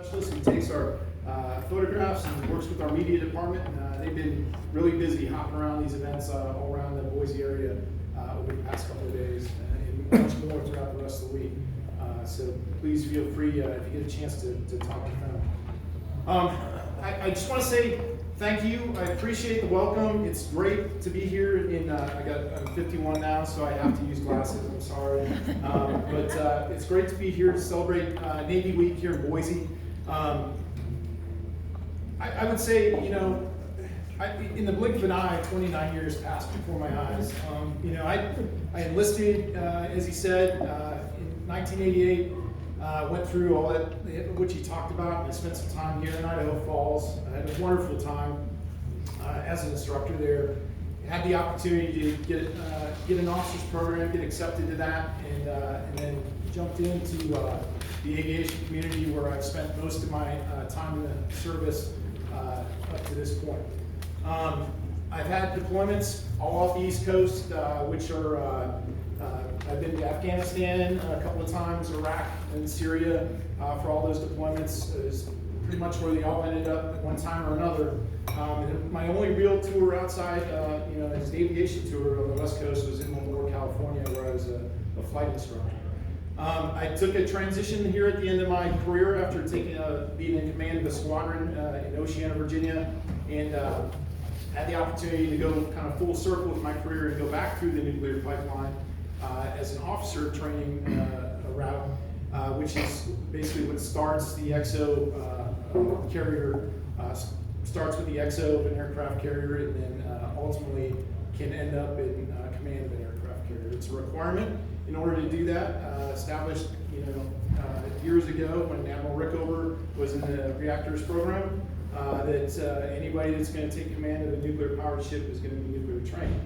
specialist who takes our photographs and works with our media department. They've been really busy hopping around these events all around the Boise area over the past couple of days, and much more throughout the rest of the week. So please feel free if you get a chance to talk to them. I just want to say thank you. I appreciate the welcome. It's great to be here. I'm 51 now, so I have to use glasses. I'm sorry, but it's great to be here to celebrate Navy Week here in Boise. I would say, in the blink of an eye, 29 years passed before my eyes. I enlisted, as he said, in 1988. Went through all that, which he talked about, and I spent some time here in Idaho Falls. I had a wonderful time as an instructor there. Had the opportunity to get an officer's program, get accepted to that, and then jumped into the aviation community where I've spent most of my time in the service up to this point. I've had deployments all off the East Coast, which are I've been to Afghanistan a couple of times, Iraq and Syria for all those deployments. Is pretty much where they all ended up at one time or another. And my only real tour outside, as an aviation tour on the West Coast was in Lemoore, California, where I was a flight instructor. I took a transition here at the end of my career after being in command of a squadron in Oceana, Virginia, and had the opportunity to go kind of full circle with my career and go back through the nuclear pipeline as an officer training route, which is basically what starts the XO carrier, starts with the XO of an aircraft carrier, and then ultimately can end up in command of an aircraft carrier. It's a requirement in order to do that, established years ago when Admiral Rickover was in the reactors program, that anybody that's going to take command of a nuclear powered ship is going to be nuclear trained.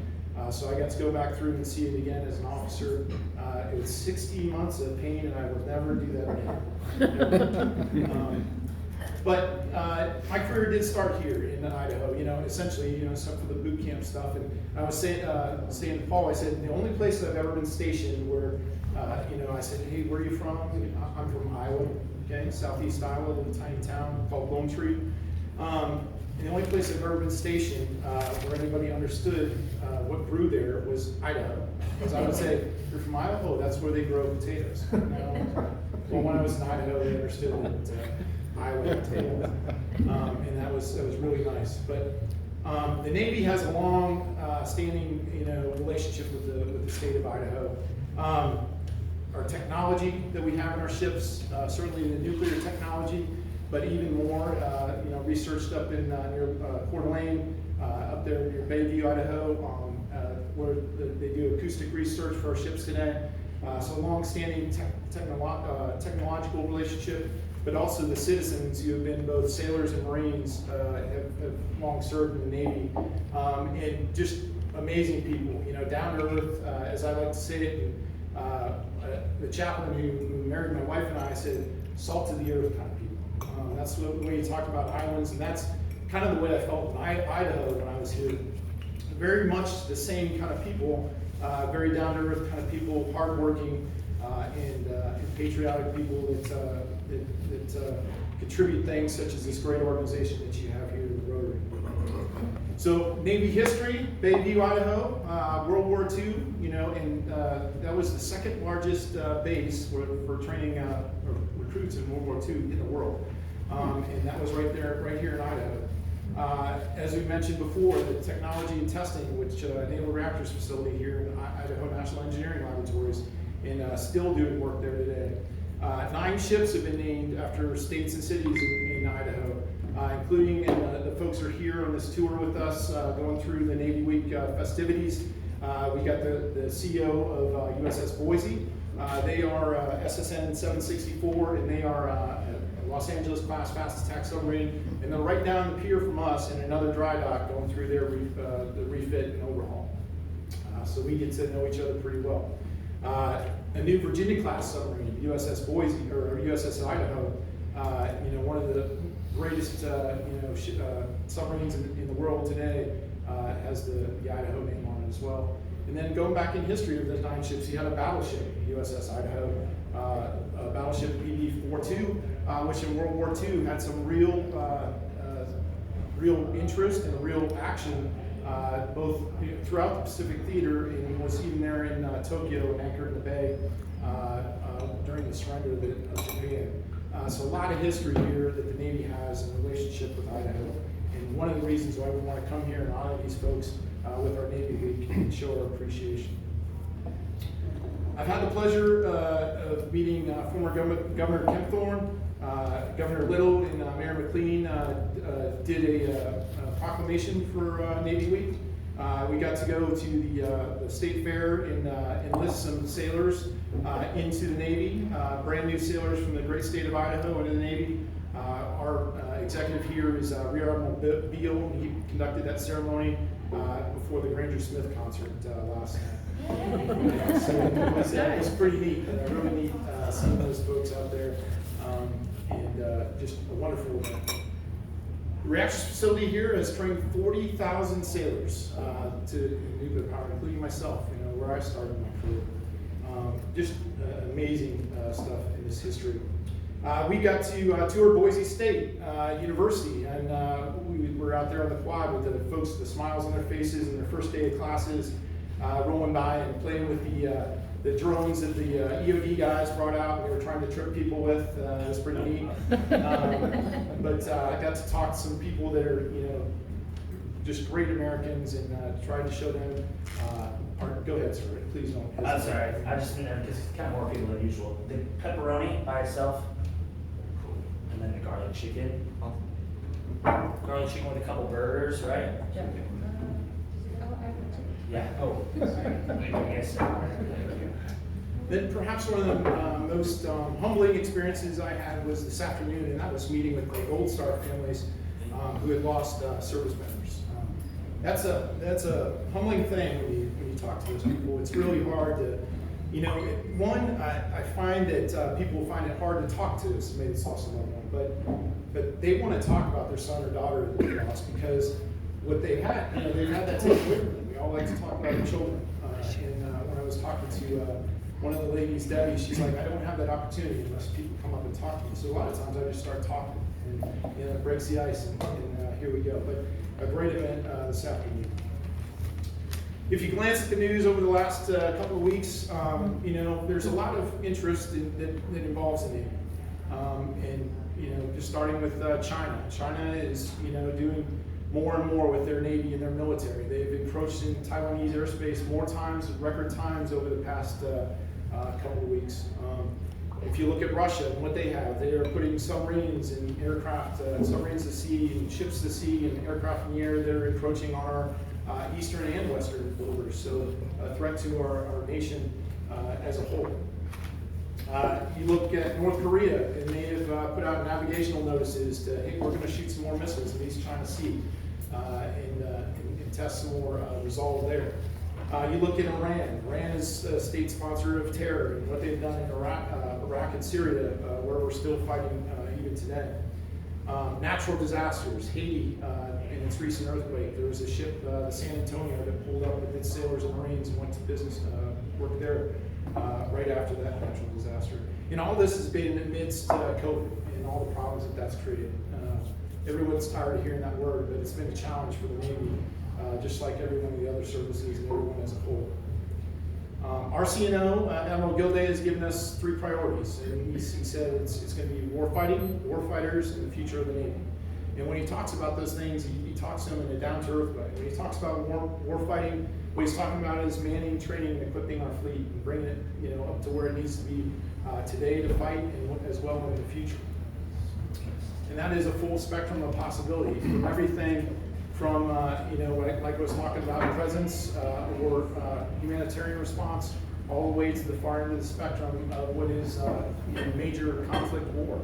So I got to go back through and see it again as an officer. It was 60 months of pain, and I would never do that again. But my career did start here in Idaho. Essentially, except for the boot camp stuff. And I was saying to Paul, I said the only place I've ever been stationed where, I said, hey, where are you from? I'm from Iowa, okay, southeast Iowa, a little tiny town called Lone Tree. And the only place I've ever been stationed where anybody understood what grew there was Idaho. Because I would say, you're from Idaho, that's where they grow potatoes. Well, when I was in Idaho, they understood that Iowa potatoes. And that was really nice. But the Navy has a long standing relationship with the state of Idaho. Our technology that we have in our ships, certainly the nuclear technology, but even more, researched up in near Coeur d'Alene, up there near Bayview, Idaho, where they do acoustic research for our ships today. So long-standing technological relationship, but also the citizens who have been both sailors and Marines have long served in the Navy, and just amazing people, down to earth, as I like to say it. The chaplain who married my wife and I said, salt to the earth kind of people. That's the way you talk about islands, and that's kind of the way I felt in Idaho when I was here. Very much the same kind of people, very down-to-earth kind of people, hardworking and patriotic people that contribute things such as this great organization that you have here in the Rotary. So Navy history, Bayview, Idaho, World War II, and that was the second largest base for training recruits in World War II in the world. And that was right here in Idaho. As we mentioned before, the technology and testing, which Naval Reactors facility here in Idaho National Engineering Laboratories, and still doing work there today. 9 ships have been named after states and cities in Idaho, including, and the folks are here on this tour with us, going through the Navy Week festivities. We got the CEO of USS Boise. They are SSN 764, and they are a Los Angeles class fast attack submarine, and they're right down the pier from us in another dry dock going through their the refit and overhaul. So we get to know each other pretty well. A new Virginia class submarine, USS Boise or USS Idaho. One of the greatest submarines in the world today, has the Idaho name on it as well. And then going back in history of those 9 ships, you had a battleship, USS Idaho, a battleship PB-42, which in World War II had some real interest and real action, both throughout the Pacific Theater, and was even there in Tokyo and anchored in the bay during the surrender of Japan. So a lot of history here that the Navy has in relationship with Idaho. And one of the reasons why we want to come here and honor these folks with our Navy Week and show our appreciation. I've had the pleasure of meeting former Governor Kempthorne, Governor Little, and Mayor McLean did a proclamation for Navy Week. We got to go to the state fair and enlist some sailors into the Navy, brand new sailors from the great state of Idaho into the Navy. Our executive here is Rear Admiral Beal. He conducted that ceremony before the Granger Smith concert last night. So it was pretty neat, really neat seeing those folks out there, and just a wonderful event. The reactors facility here has trained 40,000 sailors to nuclear power, including myself, where I started my career. Just amazing stuff in this history. We got to tour Boise State University, and we were out there on the quad with the folks with the smiles on their faces and their first day of classes, rolling by and playing with the drones that the EOD guys brought out and they were trying to trip people with. It was pretty neat. But I got to talk to some people that are, just great Americans, and tried to show them. Go ahead, sir. Please don't hesitate. I'm sorry. I just didn't know because it's kind of more people than usual. The pepperoni by itself, cool. And then the garlic chicken. Garlic chicken with a couple burgers, right? Yeah. Oh. Yes. Then perhaps one of the most humbling experiences I had was this afternoon, and that was meeting with the Gold Star families who had lost service members. That's a humbling thing when you talk to those people. It's really hard to, I find that people find it hard to talk to somebody that's lost a loved one, but they want to talk about their son or daughter that they lost, because what they had, they've had that taken away from them. We all like to talk about our children. And when I was talking to one of the ladies, Debbie, she's like, I don't have that opportunity unless people come up and talk to me. So a lot of times I just start talking, and it breaks the ice, and here we go. But a great event this afternoon. If you glance at the news over the last couple of weeks, there's a lot of interest that involves the Navy. And just starting with China. China is doing more and more with their Navy and their military. They've encroached in Taiwanese airspace more times, record times, over the past couple of weeks. If you look at Russia and what they have, they are putting submarines and aircraft, submarines to sea and ships to sea and aircraft in the air. They're encroaching on our eastern and western borders, so a threat to our nation as a whole. You look at North Korea, and they have put out navigational notices to, hey, we're going to shoot some more missiles in the East China Sea and test some more resolve there. You look at Iran. Iran is a state sponsor of terror, and what they've done in Iraq and Syria, where we're still fighting even today. Natural disasters, Haiti, and its recent earthquake. There was a ship, the San Antonio, that pulled up with its sailors and Marines and went to business work there right after that natural disaster. And all this has been amidst COVID and all the problems that that's created. Everyone's tired of hearing that word, but it's been a challenge for the Navy, just like every one of the other services and everyone as a whole. Our CNO, Admiral Gilday, has given us 3 priorities, and he said it's going to be warfighting, warfighters, and the future of the Navy. And when he talks about those things, he talks to them in a down-to-earth way. When he talks about warfighting, what he's talking about is manning, training, and equipping our fleet and bringing it up to where it needs to be today to fight, and as well in the future. And that is a full spectrum of possibilities, from everything from like I was talking about, presence or humanitarian response, all the way to the far end of the spectrum of what is major conflict war.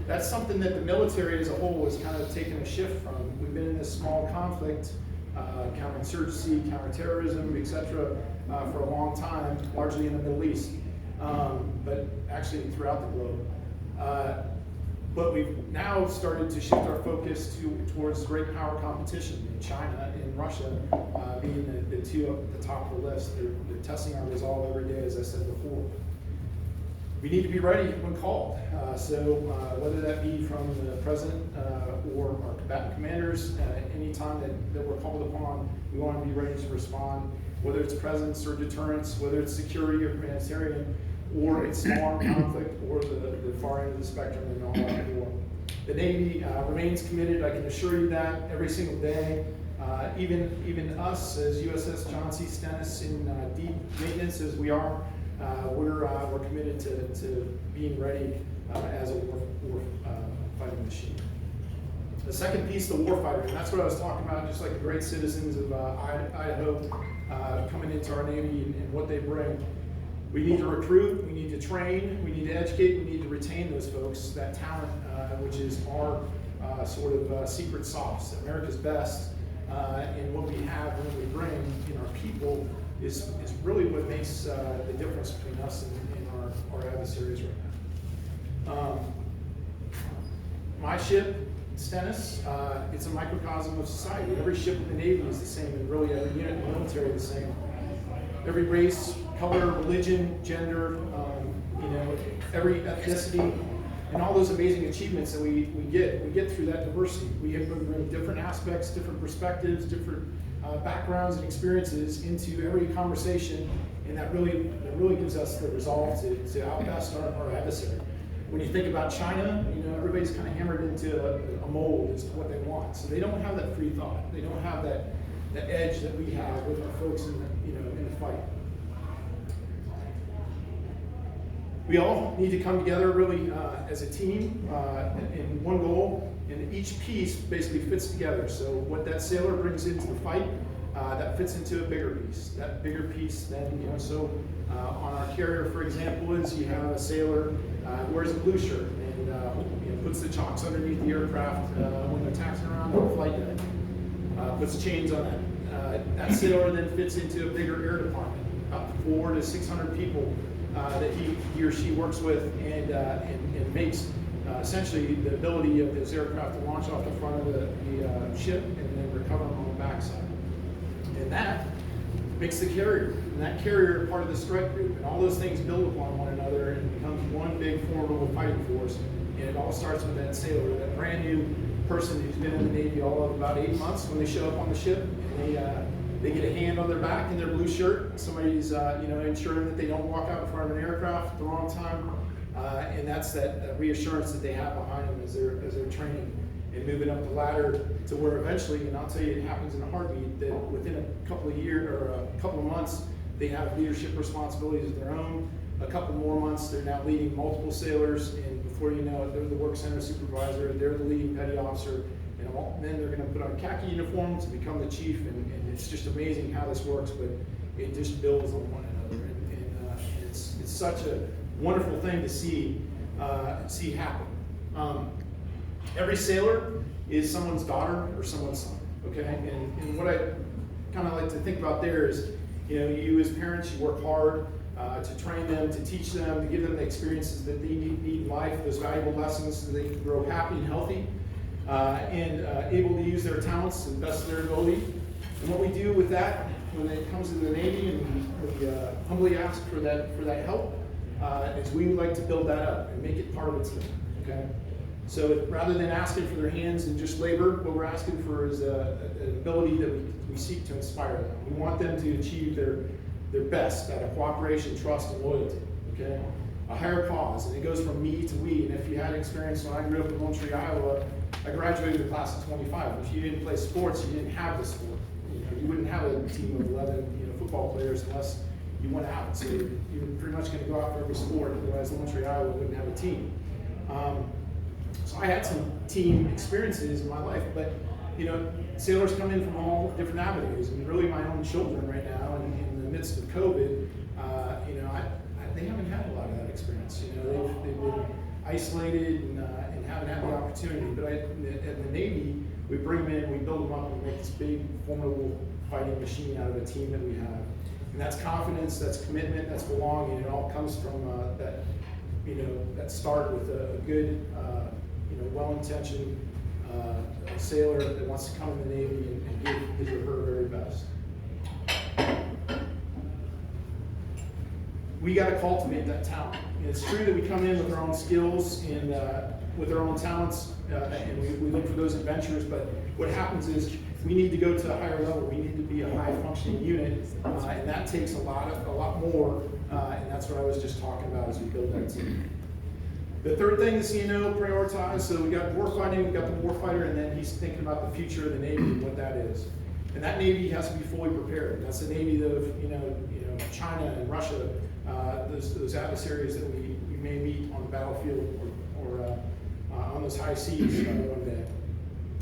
That's something that the military as a whole has kind of taken a shift from. We've been in this small conflict, counterinsurgency, counterterrorism, etc., for a long time, largely in the Middle East, but actually throughout the globe. But we've now started to shift our focus towards great power competition in China and Russia, being the 2 at the top of the list. They're testing our resolve every day, as I said before. we need to be ready when called. Whether that be from the president or our combatant commanders, anytime that we're called upon, we want to be ready to respond, whether it's presence or deterrence, whether it's security or humanitarian, or it's small arm conflict, or the far end of the spectrum in all-out war. The Navy remains committed, I can assure you that, every single day. Even us as USS John C. Stennis in deep maintenance as we are, we're committed to being ready as a war fighting machine. The second piece, the warfighter, and that's what I was talking about, just like the great citizens of Idaho coming into our Navy and what they bring. We need to recruit, we need to train, we need to educate, we need to retain those folks, that talent, which is our sort of secret sauce, America's best, and what we have and what we bring in our people is really what makes the difference between us and our adversaries right now. My ship, Stennis, it's a microcosm of society. Every ship in the Navy is the same, and really every unit in the military is the same. Every race, color, religion, gender, every ethnicity, and all those amazing achievements that we get through that diversity. We bring different aspects, different perspectives, different backgrounds and experiences into every conversation, and that really gives us the resolve to outbest our adversary. When you think about China, everybody's kind of hammered into a mold as to what they want. So they don't have that free thought. They don't have that edge that we have with our folks in the fight. We all need to come together really as a team in one goal, and each piece basically fits together. So what that sailor brings into the fight, that fits into a bigger piece. That bigger piece then, on our carrier, for example, is you have a sailor who wears a blue shirt and puts the chocks underneath the aircraft when they're taxiing around on the flight deck, puts chains on that. That sailor then fits into a bigger air department, about 400 to 600 people that he or she works with and makes essentially the ability of this aircraft to launch off the front of the ship and then recover them on the backside. And that makes the carrier, and that carrier part of the strike group, and all those things build upon one another and becomes one big formidable fighting force. And it all starts with that sailor, that brand new person who's been in the Navy all of about 8 months when they show up on the ship, and they get a hand on their back in their blue shirt. Somebody's ensuring that they don't walk out in front of an aircraft at the wrong time, and that's that reassurance that they have behind them as they're training and moving up the ladder to where eventually, and I'll tell you, it happens in a heartbeat, that within a couple of years or a couple of months, they have leadership responsibilities of their own. A couple more months, they're now leading multiple sailors, and before you know it, they're the work center supervisor, they're the leading petty officer, and then they're going to put on khaki uniforms to become the chief, and it's just amazing how this works, but it just builds on one another, and it's such a wonderful thing to see happen. Every sailor is someone's daughter or someone's son, okay? And what I kind of like to think about there is, you as parents, you work hard to train them, to teach them, to give them the experiences that they need in life, those valuable lessons so they can grow happy and healthy, and able to use their talents to the best of their ability. And what we do with that, when it comes to the Navy, and we humbly ask for that help, is we would like to build that up and make it part of the team, okay? So rather than asking for their hands and just labor, what we're asking for is an ability that we seek to inspire them. We want them to achieve their best out of cooperation, trust, and loyalty, okay? A higher cause, and it goes from me to we. And if you had experience when I grew up in Lone Tree, Iowa, I graduated with a class of 25. If you didn't play sports, you didn't have the sport. You wouldn't have a team of 11 football players unless you went out. So you're pretty much going to go out for every sport, otherwise Lone Tree, Iowa wouldn't have a team. So I had some team experiences in my life, but sailors come in from all different avenues, and really my own children right now, in the midst of COVID, they haven't had a lot of that experience. They've been isolated and haven't had the opportunity. But at the Navy, we bring them in, we build them up, and make this big, formidable fighting machine out of a team that we have. And that's confidence, that's commitment, that's belonging. It all comes from that start with a good, well-intentioned sailor that wants to come in the Navy and give his or her very best. we got to cultivate that talent. And it's true that we come in with our own skills and with our own talents, and we look for those adventures, but what happens is we need to go to a higher level. We need to be a high functioning unit, and that takes a lot more, and that's what I was just talking about as we build that team. The third thing the CNO prioritized, so we got warfighting, we got the warfighter, and then he's thinking about the future of the Navy and what that is. And that Navy has to be fully prepared. That's the Navy of China and Russia, those adversaries that we may meet on the battlefield or on those high seas one day.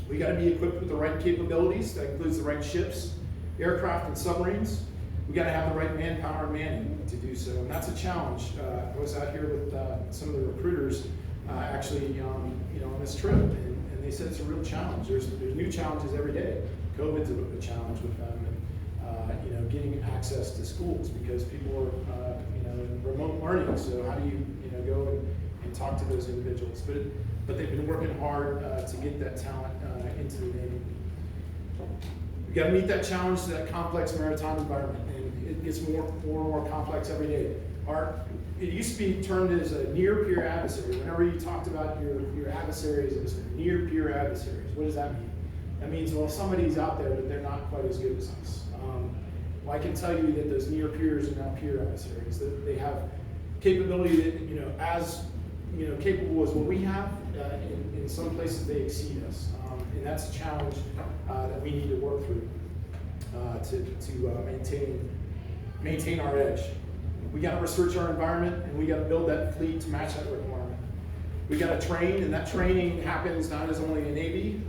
We got to be equipped with the right capabilities. That includes the right ships, aircraft, and submarines. We got to have the right manpower and manning to do so, and that's a challenge. I was out here with some of the recruiters actually, on this trip, and they said it's a real challenge. There's new challenges every day. COVID's a challenge with them, and getting access to schools because people are in remote learning. So how do you go and talk to those individuals? But they've been working hard to get that talent into the Navy. We got to meet that challenge to that complex maritime environment, and it gets more and more complex every day. It used to be termed as a near-peer adversary. Whenever you talked about your adversaries as near-peer adversaries, what does that mean? That means, well, somebody's out there, but they're not quite as good as us. Well, I can tell you that those near peers are now peer adversaries. That they have capability that as capable as what we have. In some places, they exceed us, and that's a challenge that we need to work through to maintain our edge. We got to research our environment, and we got to build that fleet to match that requirement. We got to train, and that training happens not as only in Navy,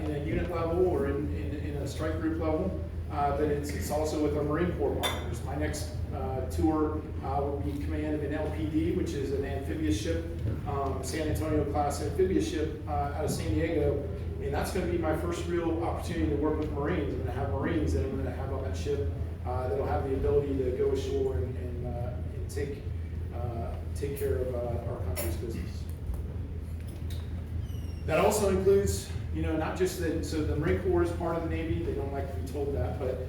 in a unit level or in a strike group level, but it's also with our Marine Corps partners. My next tour will be command of an LPD, which is an amphibious ship, San Antonio class amphibious ship out of San Diego, and that's going to be my first real opportunity to work with Marines. I'm going to have Marines that I'm going to have on that ship that'll have the ability to go ashore and take care of our country's business. That also includes, not just that. So the Marine Corps is part of the Navy. They don't like to be told that, but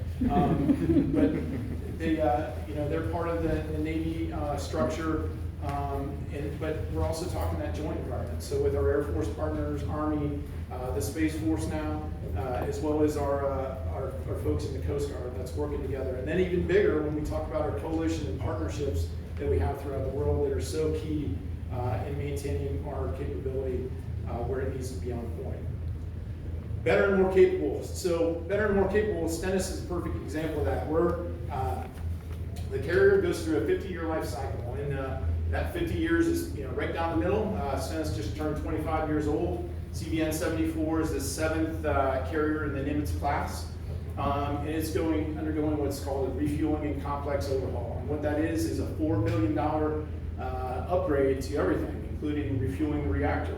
they, they're part of the Navy structure. But we're also talking that joint environment. So with our Air Force partners, Army, the Space Force now, as well as our folks in the Coast Guard, that's working together. And then even bigger when we talk about our coalition and partnerships that we have throughout the world that are so key in maintaining our capability where it needs to be on point. Better and more capable. So better and more capable, Stennis is a perfect example of that. The carrier goes through a 50-year life cycle, and that 50 years is right down the middle. Stennis just turned 25 years old. CVN 74 is the 7th carrier in the Nimitz class, and it's undergoing what's called a refueling and complex overhaul. And what that is a $4 billion upgrade to everything, including refueling the reactor.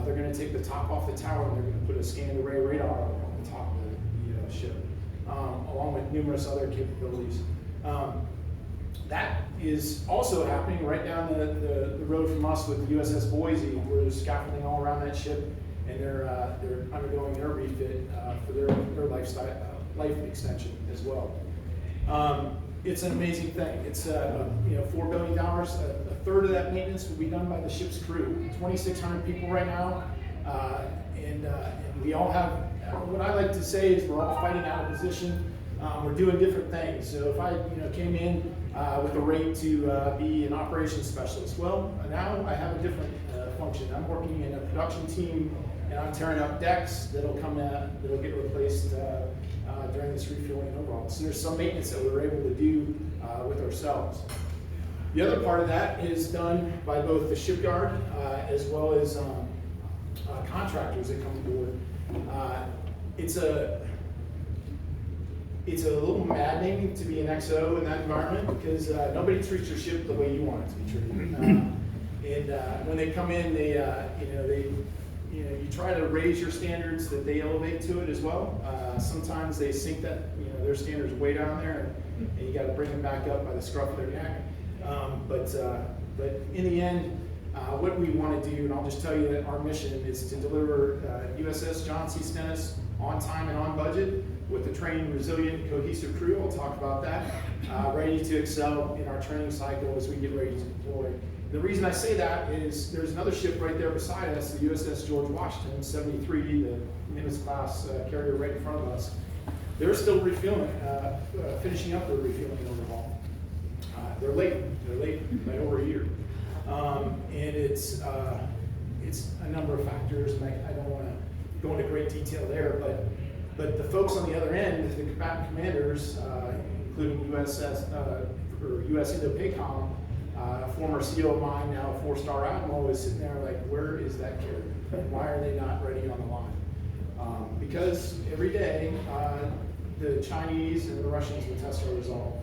They're going to take the top off the tower and they're going to put a scanned array radar on the top of the ship, along with numerous other capabilities. That is also happening right down the road from us with USS Boise, where there's scaffolding all around that ship, and they're undergoing their refit for their life extension as well. It's an amazing thing. It's $4 billion. A third of that maintenance will be done by the ship's crew. 2,600 people right now, and we all have. What I like to say is we're all fighting out of position. We're doing different things. So if I came in with a rate to be an operations specialist, well, now I have a different function. I'm working in a production team, and I'm tearing up decks that'll get replaced during this refueling and overhaul. So there's some maintenance that we're able to do with ourselves. The other part of that is done by both the shipyard as well as contractors that come aboard. It's a little maddening to be an XO in that environment because nobody treats your ship the way you want it to be treated. And when they come in, you try to raise your standards that they elevate to it as well. Sometimes they sink that, their standards way down there, and you got to bring them back up by the scruff of their neck. But in the end, what we want to do, and I'll just tell you that our mission is to deliver USS John C. Stennis on time and on budget with a trained, resilient, cohesive crew. I'll talk about that. Ready to excel in our training cycle as we get ready to deploy. The reason I say that is there's another ship right there beside us, the USS George Washington, 73, the Nimitz Class carrier right in front of us. They're still refueling, finishing up their refueling overhaul. They're late by over a year. And it's a number of factors, and I don't want to go into great detail there, but the folks on the other end, the combatant commanders, including USS or US Indo-PACOM, a former CO of mine, now a 4-star admiral, is sitting there like, where is that carrier? And why are they not ready on the line? Because every day, the Chinese and the Russians will test our resolve.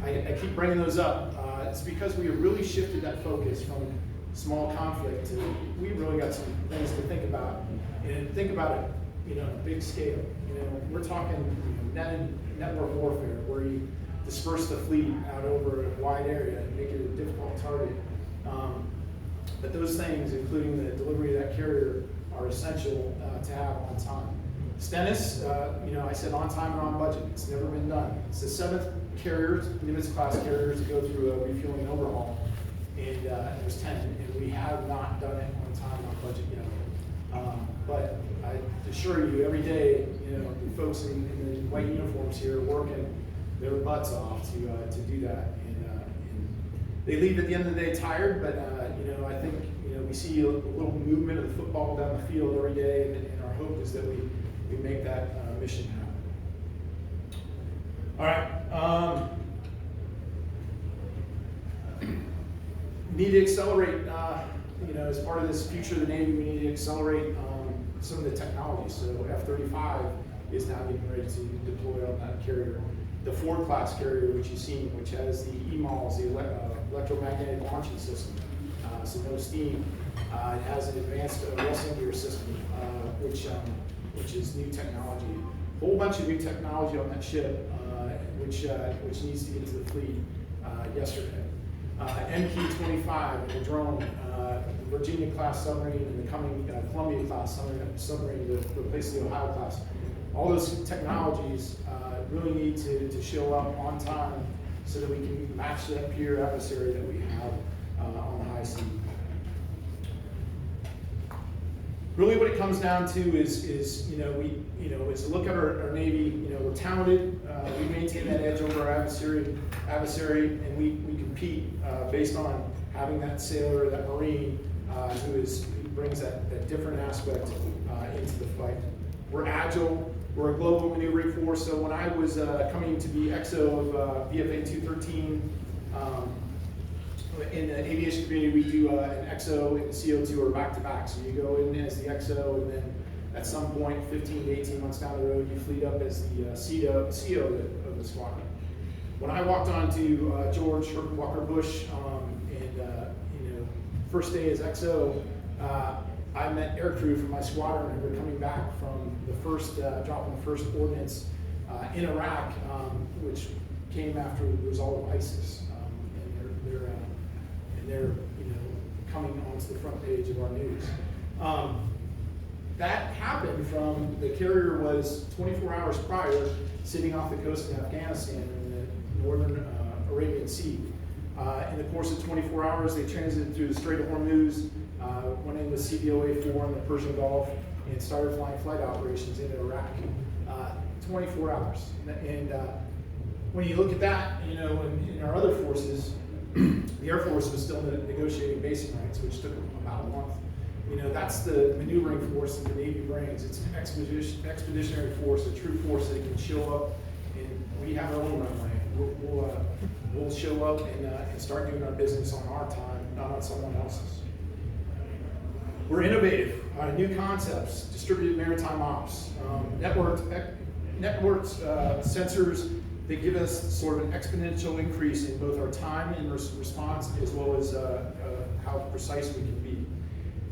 I keep bringing those up. It's because we have really shifted that focus from small conflict to, we really got some things to think about. And think about it, big scale. We're talking network warfare, where you disperse the fleet out over a wide area and make it a difficult target. But those things, including the delivery of that carrier, are essential to have on time. Stennis, I said on time and on budget. It's never been done. It's the 7th carrier, Nimitz Class carrier, to go through a refueling overhaul, and there's 10, and we have not done it on time and on budget yet. But I assure you, every day, the folks in the white uniforms here are working their butts off to do that, and they leave at the end of the day tired. But I think we see a little movement of the football down the field every day, and our hope is that we make that mission happen. All right. Need to accelerate. As part of this future of the Navy, we need to accelerate some of the technology. So F-35 is now getting ready to deploy on that carrier. The Ford class carrier, which you've seen, which has the EMALS, the electromagnetic launching system, so no steam. It has an advanced wrestling gear system, which is new technology. A whole bunch of new technology on that ship, which needs to get to the fleet yesterday. MQ-25, the drone, the Virginia class submarine, and the coming Columbia class submarine to replace the Ohio class. All those technologies really need to show up on time so that we can match that peer adversary that we have on the high sea. Really, what it comes down to is look at our Navy. We're talented. We maintain that edge over our adversary, and we compete based on having that sailor, that Marine, who brings that different aspect into the fight. We're agile. We're a global maneuvering force. So when I was coming to be XO of VFA 213. In the aviation community, we do an XO and CO2 are back-to-back. So you go in as the XO, and then at some point, 15 to 18 months down the road, you fleet up as the CO of the squadron. When I walked on to George Walker Bush, first day as XO, I met aircrew from my squadron who were coming back from the first dropping the first ordnance in Iraq, which came after the result of ISIS. They're coming onto the front page of our news. That happened from the carrier was 24 hours prior sitting off the coast of Afghanistan in the northern Arabian Sea. In the course of 24 hours, they transited through the Strait of Hormuz, went in with CVOA-4 in the Persian Gulf, and started flying flight operations into Iraq. 24 hours. And when you look at that, in our other forces, the Air Force was still negotiating basic ranks, which took about a month. That's the maneuvering force that the Navy brings. It's an expeditionary force, a true force that can show up, and we have our own runway. We'll show up and start doing our business on our time, not on someone else's. We're innovative, new concepts, distributed maritime ops, networked sensors. They give us sort of an exponential increase in both our time and response, as well as how precise we can be.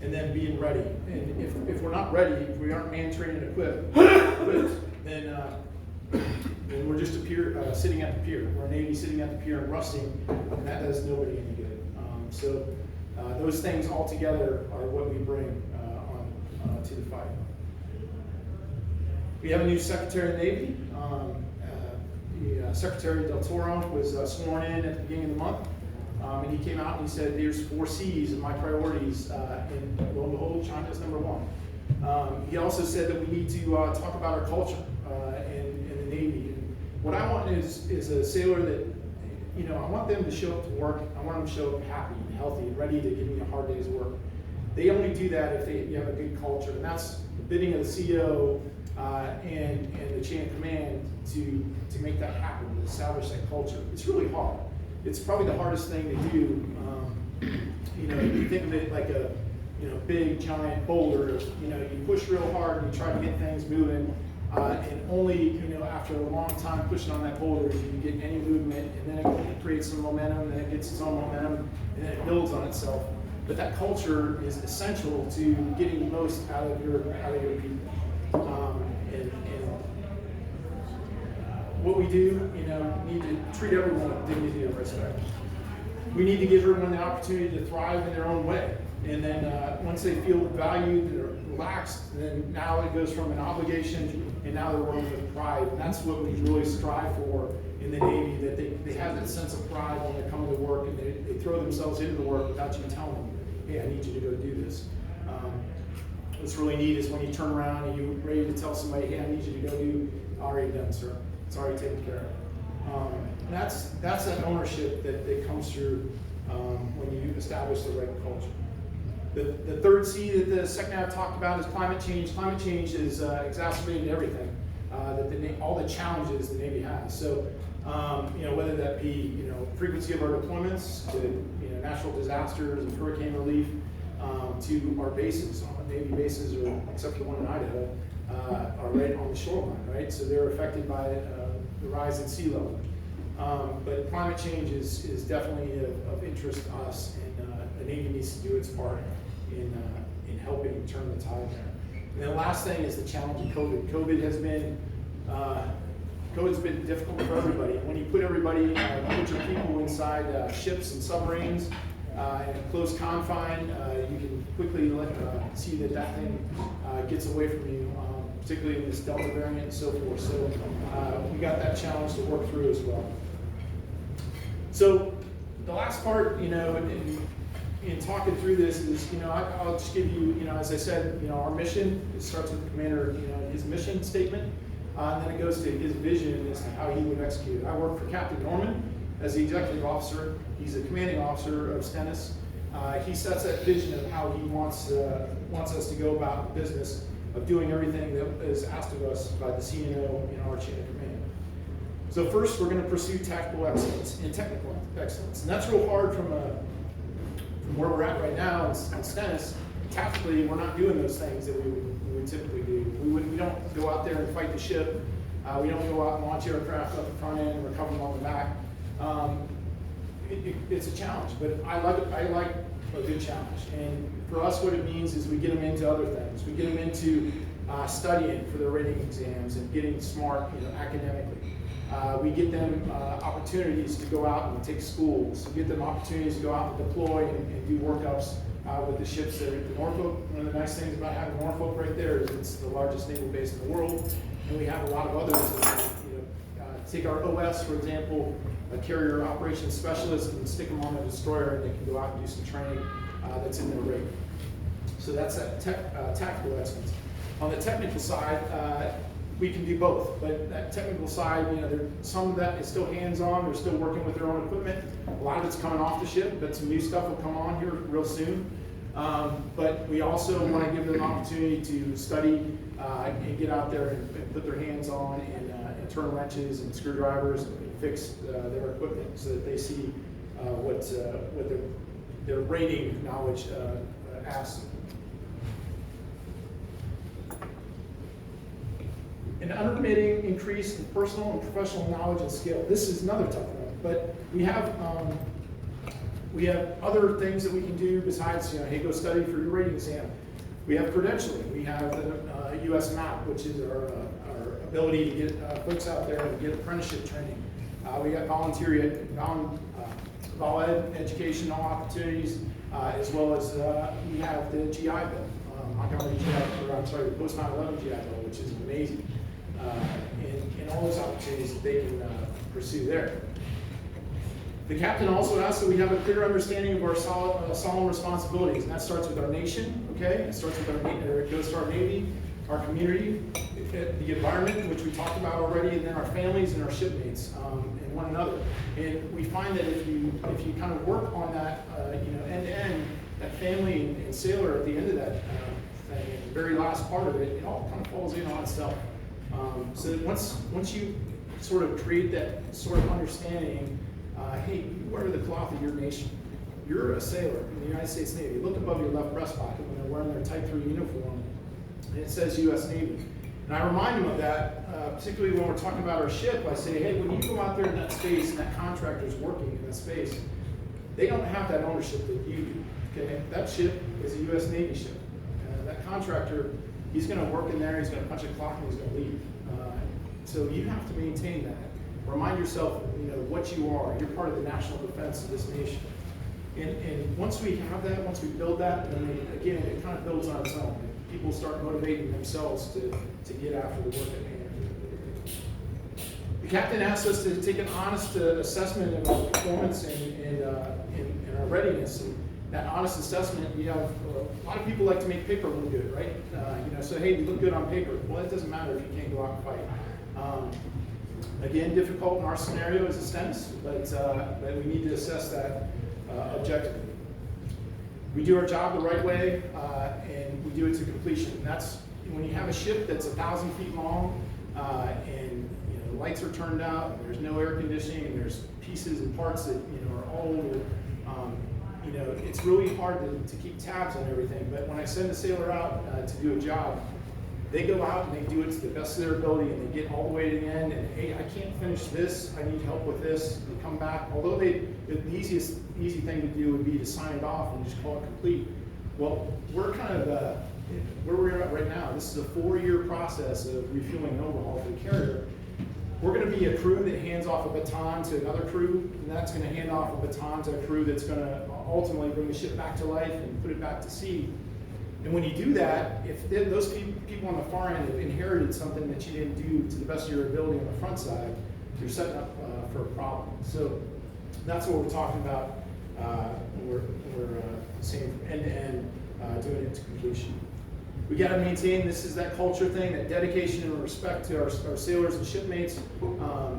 And then being ready. And if we're not ready, if we aren't man-trained and equipped, then we're just sitting at the pier. We're a Navy sitting at the pier and rusting, and that does nobody any good. So those things all together are what we bring to the fight. We have a new Secretary of the Navy. Secretary Del Toro was sworn in at the beginning of the month. And he came out and he said, there's 4 C's of my priorities, and lo and behold, China's number 1. He also said that we need to talk about our culture in the Navy. And what I want is a sailor that, I want them to show up to work. I want them to show up happy and healthy and ready to give me a hard day's work. They only do that if you have a good culture, and that's the bidding of the CEO and the chain of command to make that happen, to establish that culture. It's really hard. It's probably the hardest thing to do. You think of it like a big giant boulder. You push real hard and you try to get things moving, and only after a long time pushing on that boulder do you get any movement, and then it creates some momentum, and then it gets its own momentum, and then it builds on itself. But that culture is essential to getting the most out of your people. What we do, need to treat everyone with dignity and respect. We need to give everyone the opportunity to thrive in their own way. And then once they feel valued, they're relaxed, then now it goes from an obligation, and now they're working with pride. And that's what we really strive for in the Navy, that they have that sense of pride when they're coming to work, and they throw themselves into the work without you telling them, hey, I need you to go do this. What's really neat is when you turn around and you're ready to tell somebody, hey, I need you to go do, already done, sir. It's already taken care of. That's that ownership that comes through when you establish the right culture. The third C that the second half talked about is climate change. Climate change has exacerbated everything, all the challenges the Navy has. So, whether that be frequency of our deployments, to natural disasters and hurricane relief, to our bases. Navy bases, except for the one in Idaho, are right on the shoreline, right? So they're affected by the rise in sea level. But climate change is definitely of interest to us, and the Navy needs to do its part in helping turn the tide there. And the last thing is the challenge of COVID. COVID's been difficult for everybody. When you put everybody, put your people inside ships and submarines in a close confine, you can quickly see that thing gets away from you, particularly in this Delta variant and so forth. So we got that challenge to work through as well. So the last part, in talking through this is, I'll just give you, as I said, our mission. It starts with the commander, his mission statement, and then it goes to his vision as to how he would execute. I work for Captain Norman as the executive officer. He's a commanding officer of Stennis. He sets that vision of how he wants us to go about the business of doing everything that is asked of us by the CNO in our chain of command. So first, we're going to pursue tactical excellence and technical excellence, and that's real hard from where we're at right now in Stennis. Tactically, we're not doing those things that we would typically do. We don't go out there and fight the ship. We don't go out and launch aircraft up the front end and recover them on the back. It's a challenge, but I like a good challenge. And for us, what it means is we get them into other things. We get them into studying for their rating exams and getting smart, academically. We get them opportunities to go out and take schools. We get them opportunities to go out and deploy and do workups with the ships that are at Norfolk. One of the nice things about having Norfolk right there is it's the largest naval base in the world, and we have a lot of others. Take our OS, for example, a carrier operations specialist, and stick them on a destroyer, and they can go out and do some training that's in their rate. So that's that tactical excellence. On the technical side, we can do both, but that technical side, some of that is still hands-on. They're still working with their own equipment. A lot of it's coming off the ship, but some new stuff will come on here real soon. But we also want to give them an opportunity to study and get out there and put their hands on and turn wrenches and screwdrivers and fix their equipment so that they see what their rating knowledge asks. An unremitting increase in personal and professional knowledge and skill. This is another tough one, but we have other things that we can do besides, hey, go study for your rating exam. We have credentialing. We have the US MAP, which is our ability to get folks out there and get apprenticeship training. We got vol ed educational opportunities, as well as we have the GI Bill, the post 9/11 GI Bill, which is amazing. and all those opportunities that they can pursue there. The captain also asks that we have a clear understanding of our solemn responsibilities, and that starts with our nation, okay? It starts with it goes to our Navy, our community, the environment, which we talked about already, and then our families and our shipmates, and one another. And we find that if you kind of work on that, end to end, that family and sailor at the end of that thing, the very last part of it, it all kind of falls in on itself. So that once you sort of create that sort of understanding, hey, you wear the cloth of your nation. You're a sailor in the United States Navy. Look above your left breast pocket when they're wearing their Type 3 uniform, and it says U.S. Navy. And I remind them of that, particularly when we're talking about our ship. I say, hey, when you go out there in that space and that contractor's working in that space, they don't have that ownership that you do. Okay, that ship is a U.S. Navy ship. That contractor, he's going to work in there, he's going to punch a clock, and he's going to leave. So you have to maintain that. Remind yourself, what you are. You're part of the national defense of this nation. And once we have that, once we build that, then again, it kind of builds on its own. People start motivating themselves to get after the work at hand. The captain asked us to take an honest assessment of our performance and our readiness. And that honest assessment, you have a lot of people like to make paper look good, right? So hey, you look good on paper. Well, it doesn't matter if you can't go out and fight. Again, difficult in our scenario as a Stennis, but we need to assess that objectively. We do our job the right way, and we do it to completion. And that's when you have a ship that's 1,000 feet long, and the lights are turned out, and there's no air conditioning, and there's pieces and parts that are all over. It's really hard to keep tabs on everything. But when I send a sailor out to do a job, they go out and they do it to the best of their ability, and they get all the way to the end, and hey, I can't finish this, I need help with this, they come back. Although the easy thing to do would be to sign it off and just call it complete. Well, we're kind of, where we're at right now, this is a 4-year process of refueling and overhaul for the carrier. We're going to be a crew that hands off a baton to another crew, and that's going to hand off a baton to a crew that's going to ultimately bring the ship back to life and put it back to sea. And when you do that, if those people on the far end have inherited something that you didn't do to the best of your ability on the front side, you're setting up for a problem. So that's what we're talking about when we're saying end-to-end, doing it to completion. We got to maintain, this is that culture thing, that dedication and respect to our sailors and shipmates.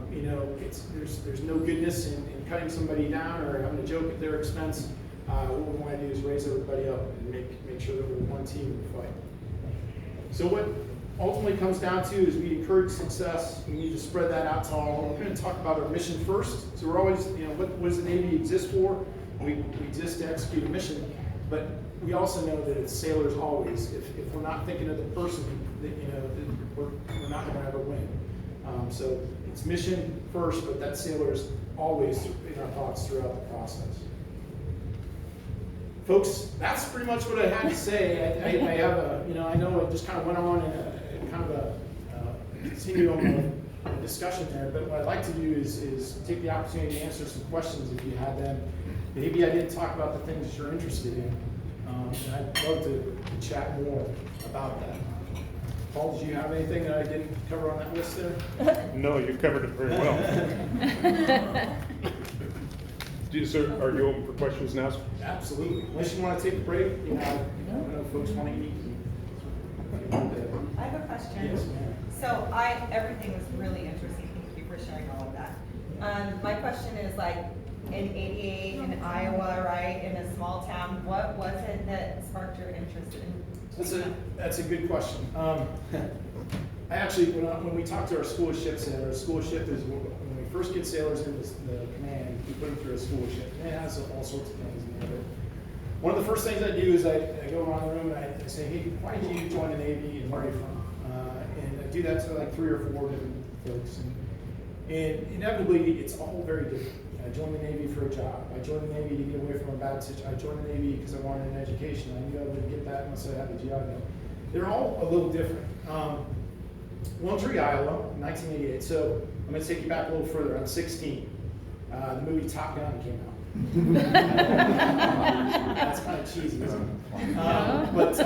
There's no goodness in cutting somebody down or having a joke at their expense. What we want to do is raise everybody up and make sure that we're one team in the fight. So what ultimately comes down to is we encourage success. We need to spread that out to all. We're going to talk about our mission first. So we're always, what does the Navy exist for? We exist to execute a mission, but we also know that it's sailors always. If we're not thinking of the person, we're not going to ever win. So it's mission first, but that sailor's always in our thoughts throughout the process. Folks, that's pretty much what I had to say. I have I know I just kind of went on in kind of a continuum of discussion there, but what I'd like to do is take the opportunity to answer some questions if you had them. Maybe I didn't talk about the things that you're interested in, and I'd love to chat more about that. Paul, did you have anything that I didn't cover on that list there? No, you covered it very well. Sir, are you open for questions now? Absolutely. Unless you want to take a break, I don't know if folks want to eat. I have a question. Yes, ma'am. So everything was really interesting. Thank you for sharing all of that. My question is in 88 in Iowa, right, in a small town, what was it that sparked your interest in? That's a good question. I actually, when we talk to our school ships, and our school ship is when we first get sailors into the command, we put them through a school ship, and it has all sorts of things in there. But one of the first things I do is I go around the room and I say, hey, why did you join the Navy and where are you from? And I do that to 3 or 4 different folks, and inevitably it's all very different. I joined the Navy for a job. I joined the Navy to get away from a bad situation. I joined the Navy because I wanted an education. I knew I wouldn't get that unless I had the GI Bill. They're all a little different. Lone Tree, Iowa, 1988. So I'm going to take you back a little further. I'm 16. The movie Top Gun came out. That's kind of cheesy, isn't it? I went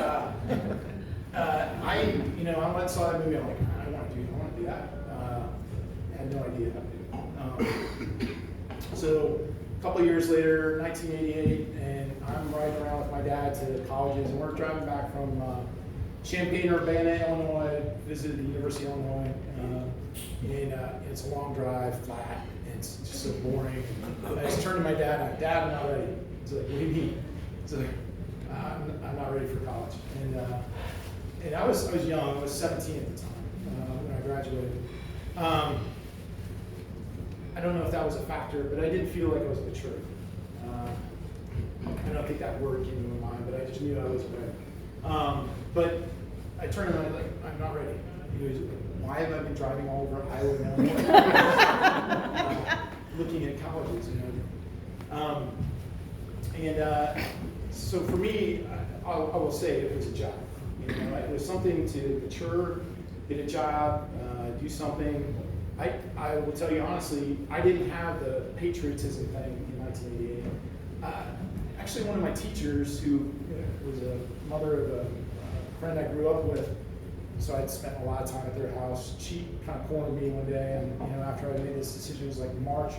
and saw that movie. I'm like, I want to do that. I had no idea. So a couple of years later, 1988, and I'm riding around with my dad to colleges, and we're driving back from Champaign-Urbana, Illinois, visited the University of Illinois, and it's a long drive, flat, and it's just so boring. I just turned to my dad, and Dad, I'm not ready. He's like, what do you mean? He's like, I'm not ready for college. And I was young, I was 17 at the time when I graduated. I don't know if that was a factor, but I didn't feel like I was mature. I don't think that word came to my mind, but I just knew I wasn't ready. But I turned to him and I was like, I'm not ready. He goes, why have I been driving all over Iowa and Illinois? Looking at colleges, you know. So for me, I will say it was a job. You know, it was something to mature, get a job, do something. I will tell you honestly, I didn't have the patriotism thing in 1988. Actually, one of my teachers, who was a mother of a friend I grew up with, so I'd spent a lot of time at their house. She kind of cornered me one day, and you know, after I made this decision, it was like March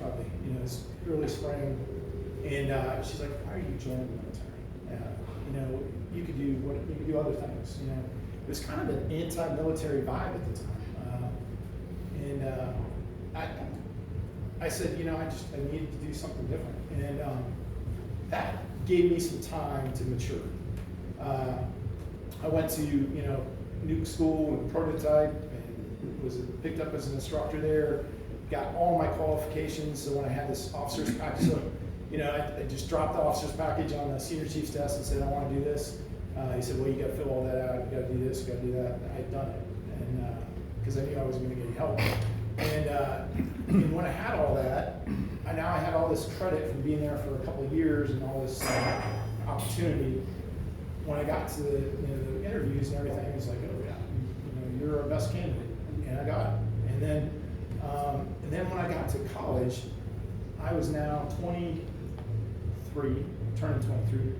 probably, you know, it's early spring, and she's like, "Why are you joining the military? You know, you could do other things. You know, it was kind of an anti-military vibe at the time." I said, you know, I needed to do something different, and that gave me some time to mature. I went to, you know, nuke school and prototype, and was picked up as an instructor there. Got all my qualifications, so when I had this officer's package, so, you know, I just dropped the officer's package on the senior chief's desk and said, I want to do this. He said, well, you got to fill all that out. You got to do this, you got to do that. And I'd done it, and because I knew I wasn't going to get help. And when I had all that, I had all this credit from being there for a couple of years and all this opportunity. When I got to the interviews and everything, it was like, oh yeah, you know, you're our best candidate, and I got it. And then when I got to college, I was now 23, turning 23,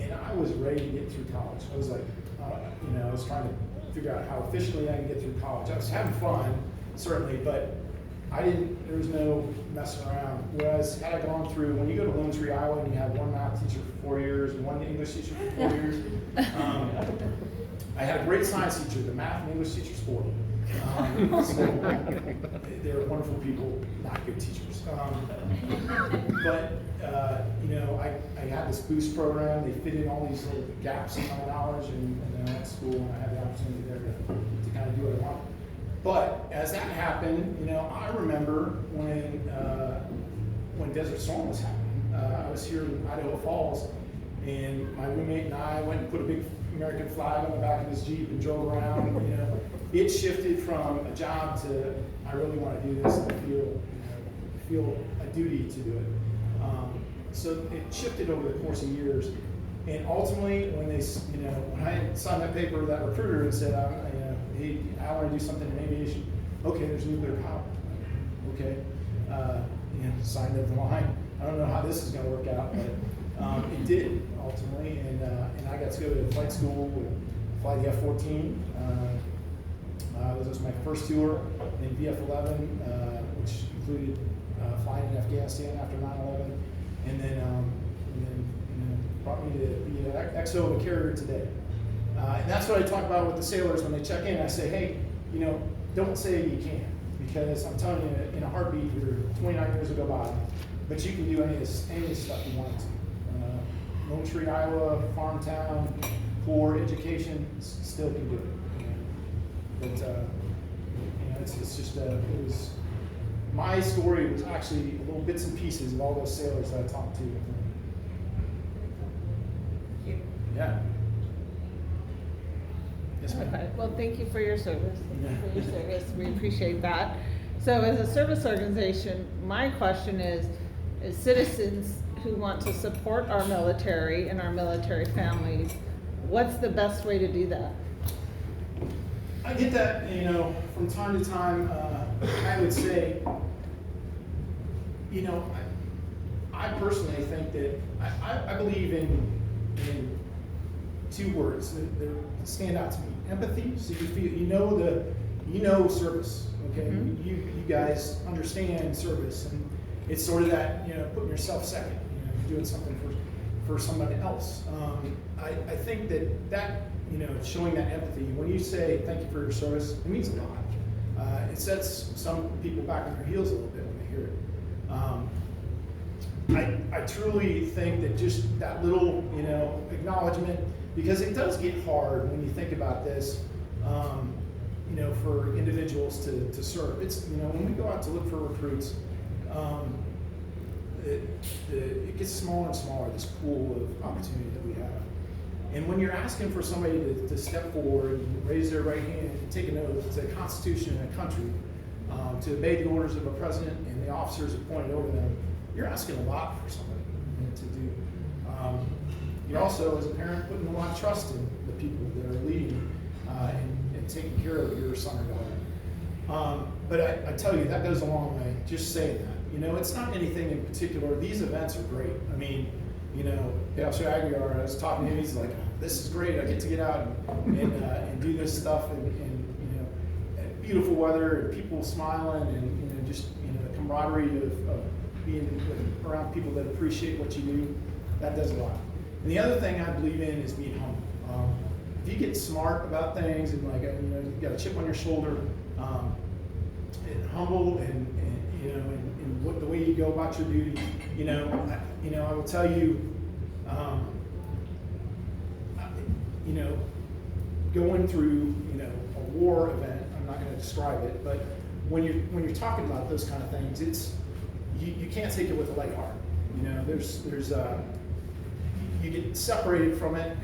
and I was ready to get through college. I was like, you know, I was trying to figure out how efficiently I can get through college. I was having fun, certainly, but there was no messing around. Whereas had I gone through, when you go to Lone Tree, Iowa, and you have one math teacher for 4 years and one English teacher for 4 years, I had a great science teacher, the math and English teachers for me. So they're wonderful people, not good teachers. But you know, I had this boost program. They fit in all these little gaps in my knowledge, and then I went to school and I had the opportunity there to kind of do what I wanted. But as that happened, you know, I remember when Desert Storm was happening. I was here in Idaho Falls, and my roommate and I went and put a big American flag on the back of his Jeep and drove around. You know, it shifted from a job to I really want to do this, and I feel a duty to do it. So it shifted over the course of years, and ultimately, when when I signed that paper with that recruiter and said, hey, I want to do something in aviation. Okay, there's nuclear power. Okay, signed up the line. I don't know how this is going to work out, but it did ultimately, and I got to go to flight school and fly the F-14. This was my first tour in VF-11, which included flying in Afghanistan after 9/11, and then brought me to be an XO of a carrier today. And that's what I talk about with the sailors when they check in. I say, hey, don't say you can't, because I'm telling you, in a heartbeat, you're 29 years will go by, but you can do any of this stuff you want to. Lone Tree, Iowa, farm town, poor education, still can do it. But it's just it was my story was actually little bits and pieces of all those sailors that I talked to. Yeah. Yes, ma'am. Okay, well, thank you for your service. We appreciate that. So as a service organization, my question is citizens who want to support our military and our military families, what's the best way to do that? I get that, from time to time. I would say, I personally think that I believe in two words that stand out to me: empathy. So you feel, you know service. Okay, you guys understand service, and it's sort of that, putting yourself second. You're doing something for somebody else. I think that showing that empathy, when you say thank you for your service, it means a lot. It sets some people back on their heels a little bit when they hear it. I truly think that just that little, acknowledgement, because it does get hard when you think about this, for individuals to serve. It's, when we go out to look for recruits, it gets smaller and smaller, this pool of opportunity that we have. And when you're asking for somebody to step forward and raise their right hand and take an oath to the Constitution and a country, to obey the orders of a president and the officers appointed over them, you're asking a lot for somebody to do. You're also, as a parent, putting a lot of trust in the people that are leading and taking care of your son or daughter. But I tell you, that goes a long way, just saying that. It's not anything in particular. These events are great. I mean, Pastor Aguiar, I was talking to him, he's like, this is great, I get to get out and do this stuff, and beautiful weather, and people smiling, and just, the camaraderie of being around people that appreciate what you do, that does a lot. And the other thing I believe in is being humble. If you get smart about things, and you got a chip on your shoulder, and humble, and what the way you go about your duty, I will tell you, going through, a war event, I'm not going to describe it, but when you're talking about those kind of things, it's, you can't take it with a light heart. There's you get separated from it,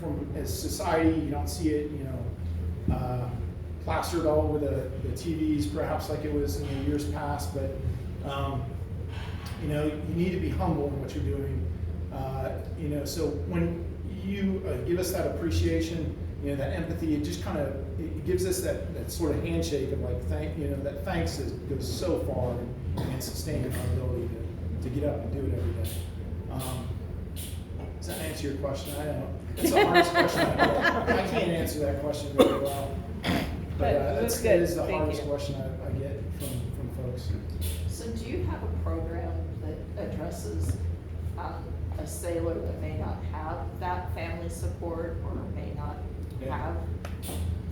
from as society, you don't see it, plastered all over the TVs, perhaps like it was in the years past, but you need to be humble in what you're doing. So when you give us that appreciation, that empathy, it just kind of, it gives us that sort of handshake of like, that thanks goes so far and sustaining our ability to get up and do it every day. Does that answer your question? I don't know. It's the hardest question I get. I can't answer that question very well. But that is the hardest question I get from folks. So do you have a program that addresses a sailor that may not have that family support or may not have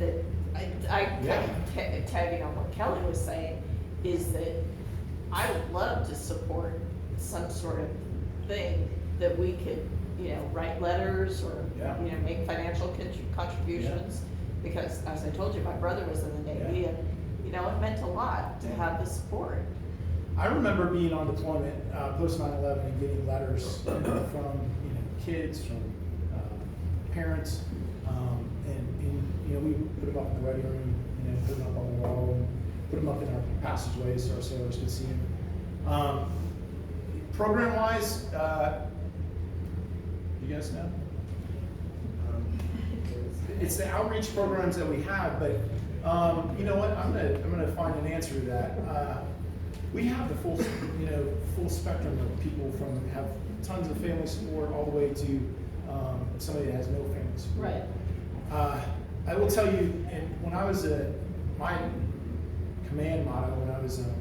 that? Tagging on what Kelly was saying is that I would love to support some sort of thing that we could, write letters or, make financial contributions. Because as I told you, my brother was in the Navy and, it meant a lot to have the support. I remember being on deployment post 9/11 and getting letters from kids, from parents, and we put them up in the ready room, put them up on the wall, and put them up in our passageways so our sailors could see them. Program-wise, you guys know? It's the outreach programs that we have, but you know what? I'm gonna find an answer to that. We have the full spectrum of people from have tons of family support all the way to somebody that has no family support. Right. I will tell you, and when I was my command motto when I was the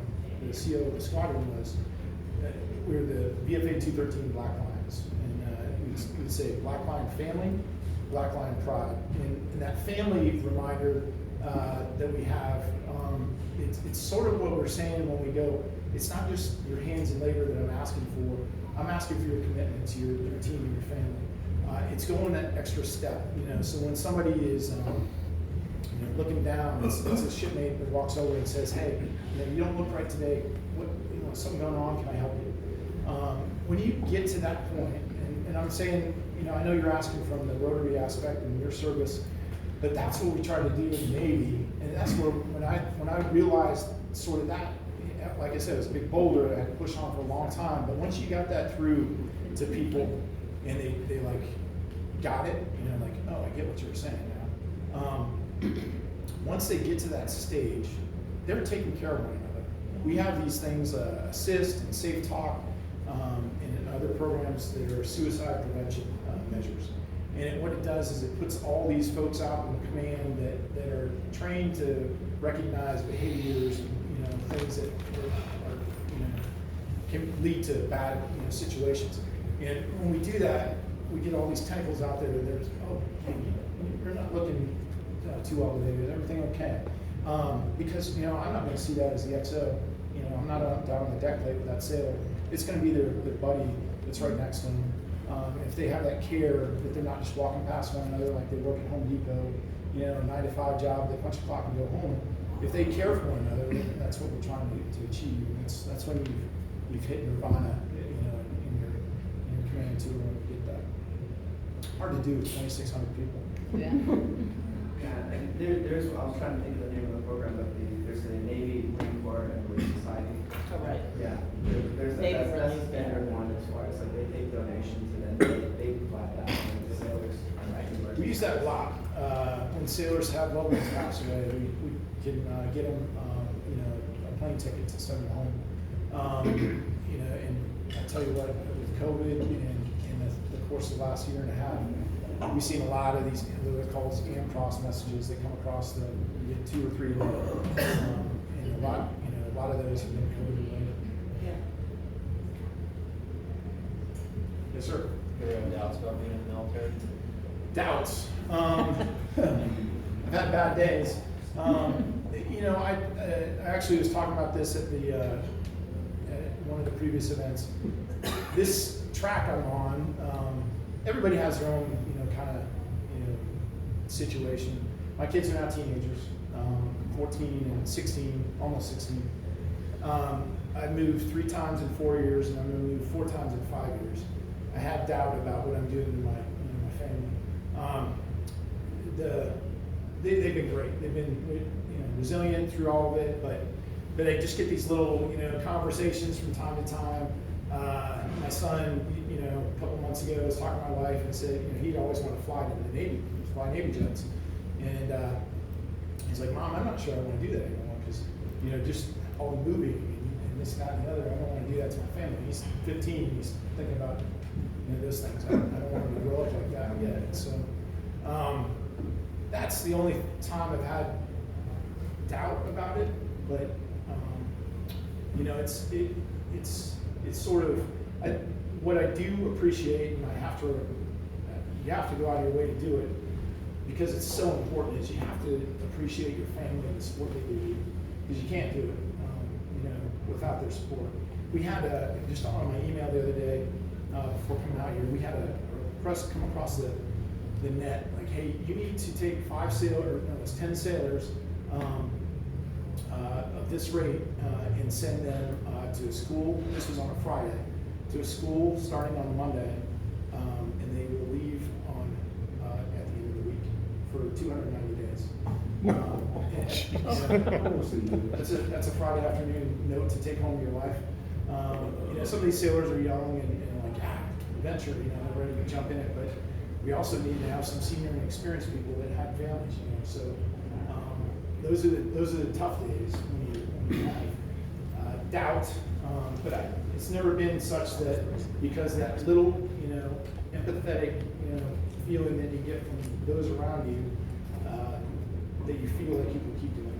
CO of the squadron was we were the VFA 213 Black Lions, and we'd say Black Lion family, Black Lion pride, and that family reminder that we have. It's sort of what we're saying when we go. It's not just your hands and labor that I'm asking for. I'm asking for your commitment to your team and your family. It's going that extra step, So when somebody is looking down, it's a shipmate that walks over and says, "Hey, you don't look right today. What, something going on? Can I help you?" When you get to that point, and I'm saying, I know you're asking from the Rotary aspect and your service, but that's what we try to do in the Navy, and that's where when I realized sort of that, like I said, it was a big boulder I had to push on for a long time. But once you got that through to people, and they like got it, like, oh, I get what you were saying now. Once they get to that stage, they're taking care of one another. We have these things, assist and safe talk. and other programs that are suicide prevention measures. And what it does is it puts all these folks out in the command that are trained to recognize behaviors and things that are can lead to bad situations. And when we do that, we get all these tentacles out there, and there's, oh, hey, you're not looking too well today. Is everything okay? Because I'm not going to see that as the XO. I'm not down on the deck plate with that sailor. It's going to be their buddy that's right next to them. If they have that care, that they're not just walking past one another like they work at Home Depot, a 9 to 5 job, they punch a clock and go home. If they care for one another, that's what we're trying to achieve. And that's when you've hit nirvana, in your command too, when you get that. Hard to do with 2,600 people. Yeah. Yeah, and there's, I was trying to think of the name of the program, but there's a Navy, Marine Corps, and Marine Society. Oh, right. Yeah, there's Navy that's really, the standard yeah. one as far as like they take donations and then they flat that and the sailors. We use that a lot. When sailors have loved ones pass away, we can get them, a plane ticket to send them home. And I tell you what, with COVID and in the course of the last year and a half, we've seen a lot of these, they're called AMCROSS messages that come across you get 2 or 3 of them. And a lot of those have been COVID related. Yeah. Yes, sir. Do you have doubts about being in the military? Doubts. I've had bad days. I actually was talking about this at one of the previous events. This track I'm on, everybody has their own, situation. My kids are now teenagers, 14 and 16, almost 16. I've moved 3 times in 4 years, and I'm going to move 4 times in 5 years. I have doubt about what I'm doing to my family. They've been great. They've been resilient through all of it, but I just get these little conversations from time to time. My son, a couple months ago, was talking to my wife and said he'd always want to fly to the Navy, fly Navy jets, and he's like, "Mom, I'm not sure I want to do that anymore because just all the moving and this, that, and the other. I don't want to do that to my family." He's 15. He's thinking about those things. I don't want him to grow up like that yet. So that's the only time I've had doubt about it. But it's sort of what I do appreciate, and you have to go out of your way to do it because it's so important. Is you have to appreciate your family and the support they give you because you can't do it without their support. We had just on my email the other day before coming out here, we had a request come across the net like, hey, you need to take 10 sailors of this rate and send them to a school. This was on a Friday, to a school starting on Monday, and they will leave at the end of the week for 290 days. That's a Friday afternoon note to take home to your life. Some of these sailors are young and like, adventure, they're ready to jump in it, but we also need to have some senior and experienced people that have families, so those are the tough days when you have doubt, but it's never been such that because that little, empathetic, feeling that you get from those around you, that you feel like you can keep doing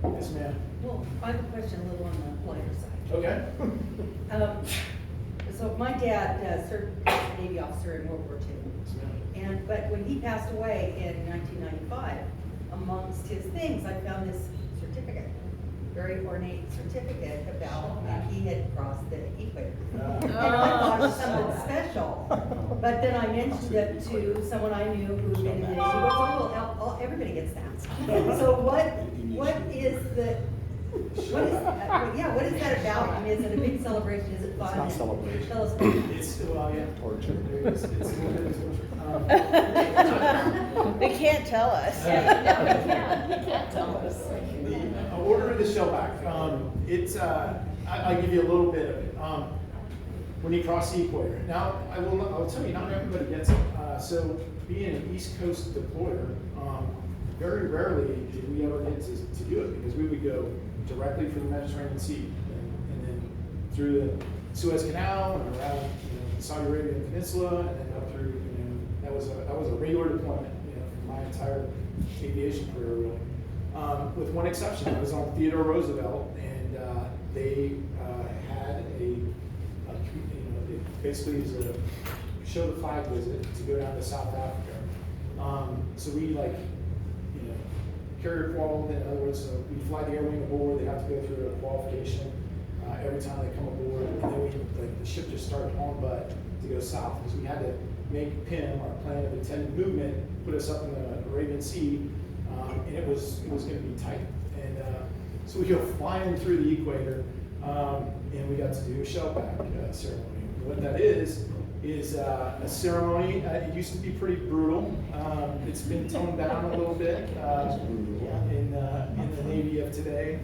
it. Yes, ma'am. Well, I have a question a little on the lighter side. Okay. So my dad served as a Navy officer in World War II. But when he passed away in 1995, amongst his things, I found this certificate, very ornate certificate about when he had crossed the equator. And I thought it was something special. But then I mentioned it to someone I knew who had been in the Navy. She goes, "Oh, well, everybody gets that." So what is what is that about? I mean, is it a big celebration? Is it fun? It's not celebration. Tell us about it. It's yeah. Torture. It's a little bit of torture. They can't tell us. You can't tell us. The order of the Shoutback. I'll give you a little bit of it. When you cross the equator. Now, I'll tell you, not everybody gets it. So, being an East Coast deployer, very rarely did we ever get to do it because we would go directly from the Mediterranean Sea and then through the Suez Canal and around, the Saudi Arabian Peninsula, and then up through, that was a regular deployment, for my entire aviation career, really. With one exception, I was on Theodore Roosevelt, and they had it basically was a show the flag visit to go down to South Africa. So we carrier qual, in other words, we fly the air wing aboard, they have to go through a qualification every time they come aboard, and then the ship just started on butt to go south, because we had to make PIM, our plan of intended movement, put us up in the Arabian Sea, and it was going to be tight. And so we go flying through the equator, and we got to do a Shoutback ceremony. What that is a ceremony. It used to be pretty brutal. It's been toned down a little bit in the Navy of today,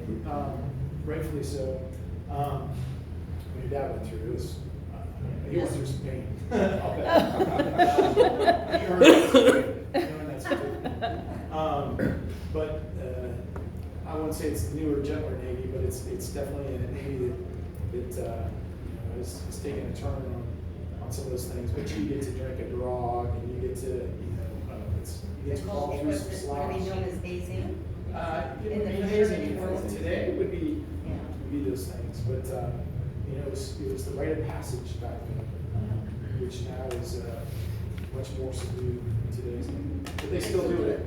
rightfully so. When your dad went through, it was he went through some pain. I'll bet. He heard that's but I wouldn't say it's the newer, gentler Navy, but it's definitely a Navy that is taking a turn on some of those things. But you get to drink a grog, and you get to you get to crawl through some Would slosh. be known as hazing? It would be hazing. Today it would be those things, but it was the rite of passage back then, which now is much more subdued in today's Navy. But they still do it.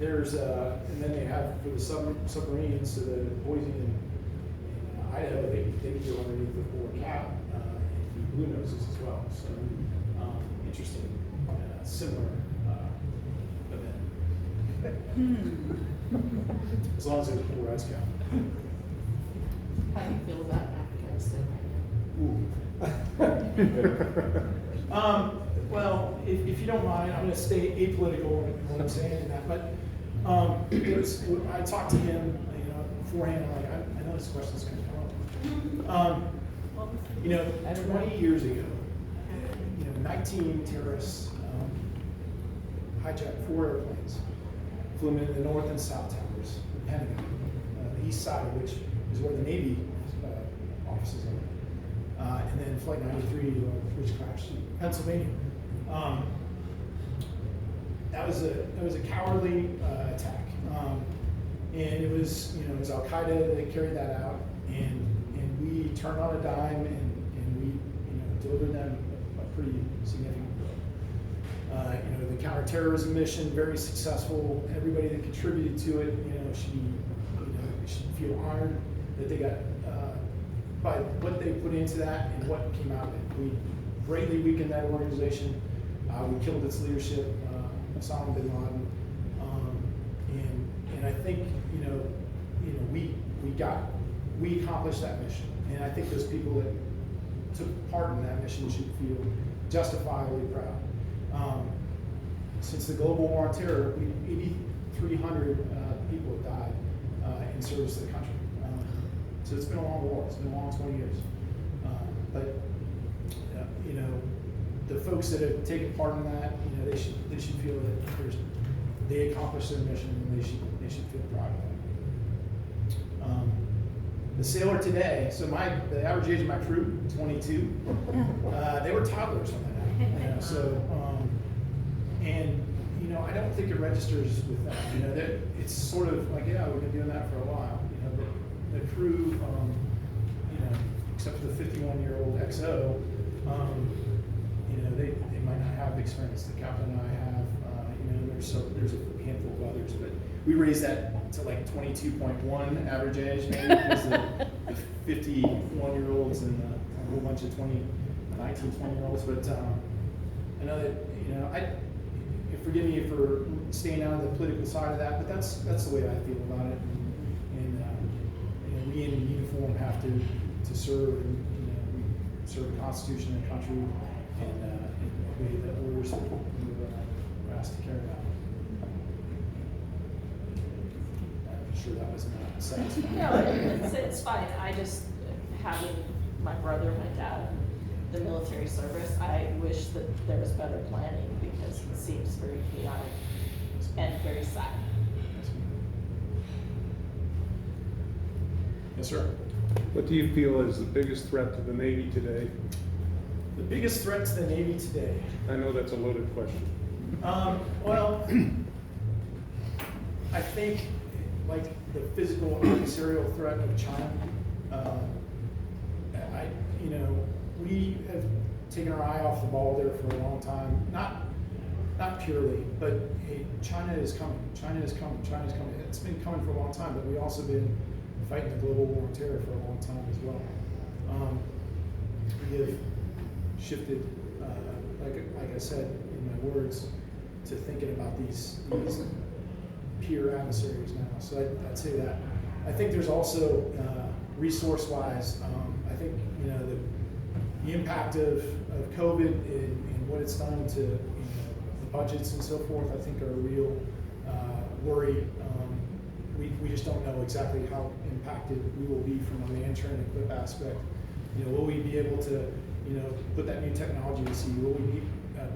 And then they have for the submarines, so the Boise and Idaho, they can go underneath the forward cap and blue noses as well. So interesting, similar event. As long as there's a pool rice cow. How do you feel about Afghanistan right now? Well, if you don't mind, I'm going to stay apolitical in what I'm saying in that. But I talked to him, beforehand. I'm like, I know this question's going to come up. 20 years ago, 19 terrorists hijacked 4 airplanes, flew them into the North and South Towers, the Pentagon, the east side of which is where the Navy offices are, and then Flight 93, which crashed in Pennsylvania. That was a cowardly attack, and it was Al Qaeda that carried that out, and we turned on a dime and we delivered them a pretty significant blow. The counterterrorism mission, very successful. Everybody that contributed to it, should feel honored that they got by what they put into that and what came out of it. We greatly weakened that organization. We killed its leadership, Osama bin Laden, and I think we accomplished that mission. And I think those people that took part in that mission should feel justifiably proud. Since the global war on terror, 8,300 people have died in service to the country. So it's been a long war. It's been a long 20 years. But the folks that have taken part in that, they should feel that they accomplished their mission, and they should feel proud of that. The sailor today, so the average age of my crew, 22. They were toddlers on that. I don't think it registers with them. It's sort of like, we've been doing that for a while. The crew, except for the 51-year-old XO, they might not have the experience the captain and I have. There's a handful of others, but we raised that to like 22.1 average age, maybe, because the 51-year-olds and a whole bunch of 19, 20-year-olds. But I know that forgive me for staying out of the political side of that, but that's the way I feel about it. And we in uniform have to serve, and we serve the Constitution and the country, and obey the orders that we're asked to carry out. I'm sure that was not satisfying. No, it's fine. I just, having my brother, my dad, the military service, I wish that there was better planning, because it seems very chaotic and very sad. Yes, sir. What do you feel is the biggest threat to the Navy today? The biggest threat to the Navy today. I know that's a loaded question. Well, I think like the physical adversarial threat of China. We have taken our eye off the ball there for a long time. Not purely, but hey, China is coming. China is coming. China's coming. It's been coming for a long time, but we've also been fighting the global war on terror for a long time as well. We have shifted, like I said in my words, to thinking about these peer adversaries now. So I'd say that. I think there's also resource-wise. I think the impact of COVID and what it's done to the budgets and so forth. I think are a real worry. We just don't know exactly how impacted we will be from a man-train and equip aspect. Will we be able to put that new technology to sea? Will we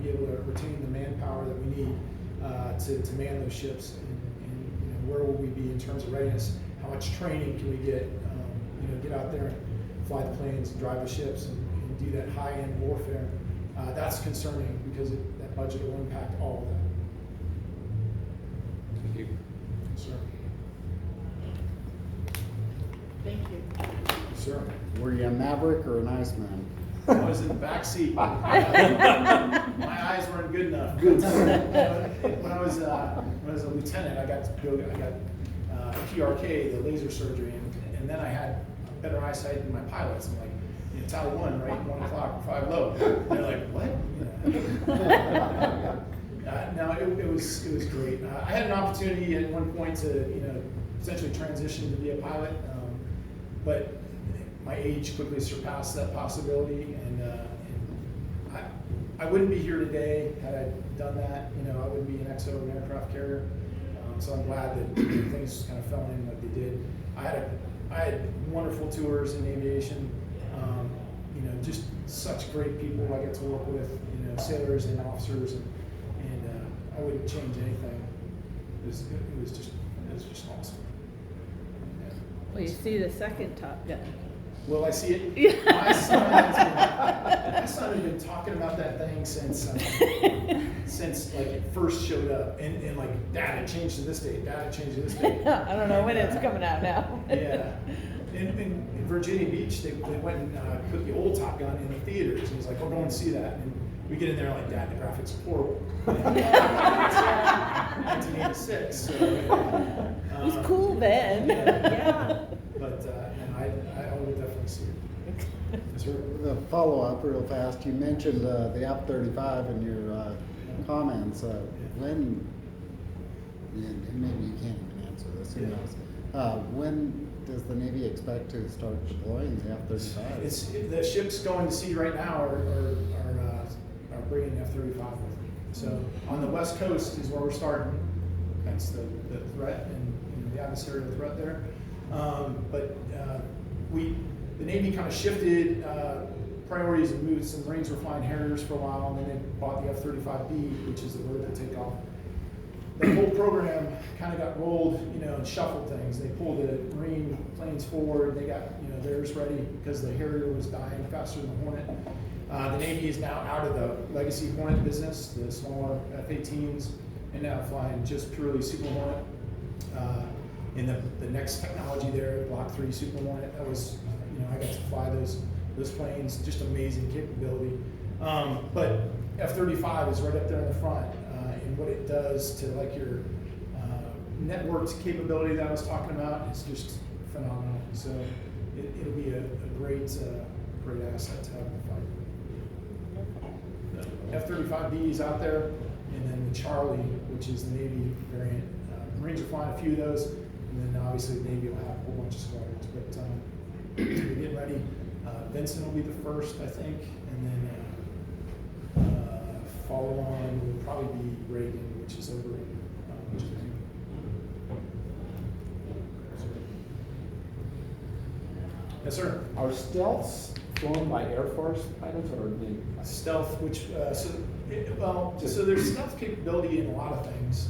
be able to retain the manpower that we need to man those ships? And where will we be in terms of readiness? How much training can we get? Get out there and fly the planes and drive the ships and do that high-end warfare. That's concerning because that budget will impact all of that. Thank you. Sir. Thank you. Sir. Were you a Maverick or an Iceman? I was in the back seat. My eyes weren't good enough. When I was a lieutenant, I got PRK, the laser surgery, and then I had better eyesight than my pilots. I'm like, Tally 1, right? 1 o'clock, 5 low. And they're like, what? No, it was great. I had an opportunity at one point to essentially transition to be a pilot, but my age quickly surpassed that possibility, and I wouldn't be here today had I done that. I wouldn't be an XO, an aircraft carrier. So I'm glad that things kind of fell in like they did. I had wonderful tours in aviation. Just such great people I get to work with. Sailors and officers, and I wouldn't change anything. It was just awesome. Yeah. Well, you see the second Top Gun. Will I see it? My son has been talking about that thing since like it first showed up, and like, Dad, it changed to this date. Dad, it changed to this date. I don't know when it's coming out now. Yeah. In Virginia Beach, they went and put the old Top Gun in the theaters, and he's like, "We're going to see that." And we get in there like, "Dad, the graphics are horrible." 1986. So, It was cool then. Yeah. But I would definitely see it. Yes, sir. The follow-up real fast, you mentioned the F-35 in your comments. When, and maybe you can't even answer this, who knows? When does the Navy expect to start deploying the F-35? The ships going to sea right now are bringing the F-35 with them. So on the West Coast is where we're starting. That's the threat and the adversarial threat there. But the Navy kind of shifted priorities and moved. Some Marines were flying Harriers for a while, and then they bought the F-35B, which is the vertical takeoff. The whole program kind of got rolled, and shuffled things. They pulled the Marine planes forward. They got, theirs ready because the Harrier was dying faster than the Hornet. The Navy is now out of the legacy Hornet business, the smaller F-18s, and now flying just purely Super Hornet. And the next technology there, Block 3 Super Hornet, that was, I got to fly those planes, just amazing capability. But F-35 is right up there in the front. And what it does to like your networked capability that I was talking about is just phenomenal. So it'll be a great asset to have in the fight. The F-35B is out there, and then the Charlie, which is the Navy variant. Marines are flying a few of those, and then obviously the Navy will have a whole bunch of squadrons. But we're getting ready. Vincent will be the first, I think, and then follow on will probably be Reagan, which is over in Virginia. Yes, sir. Are stealths flown by Air Force pilots or Navy? Stealth, which so there's stealth capability in a lot of things.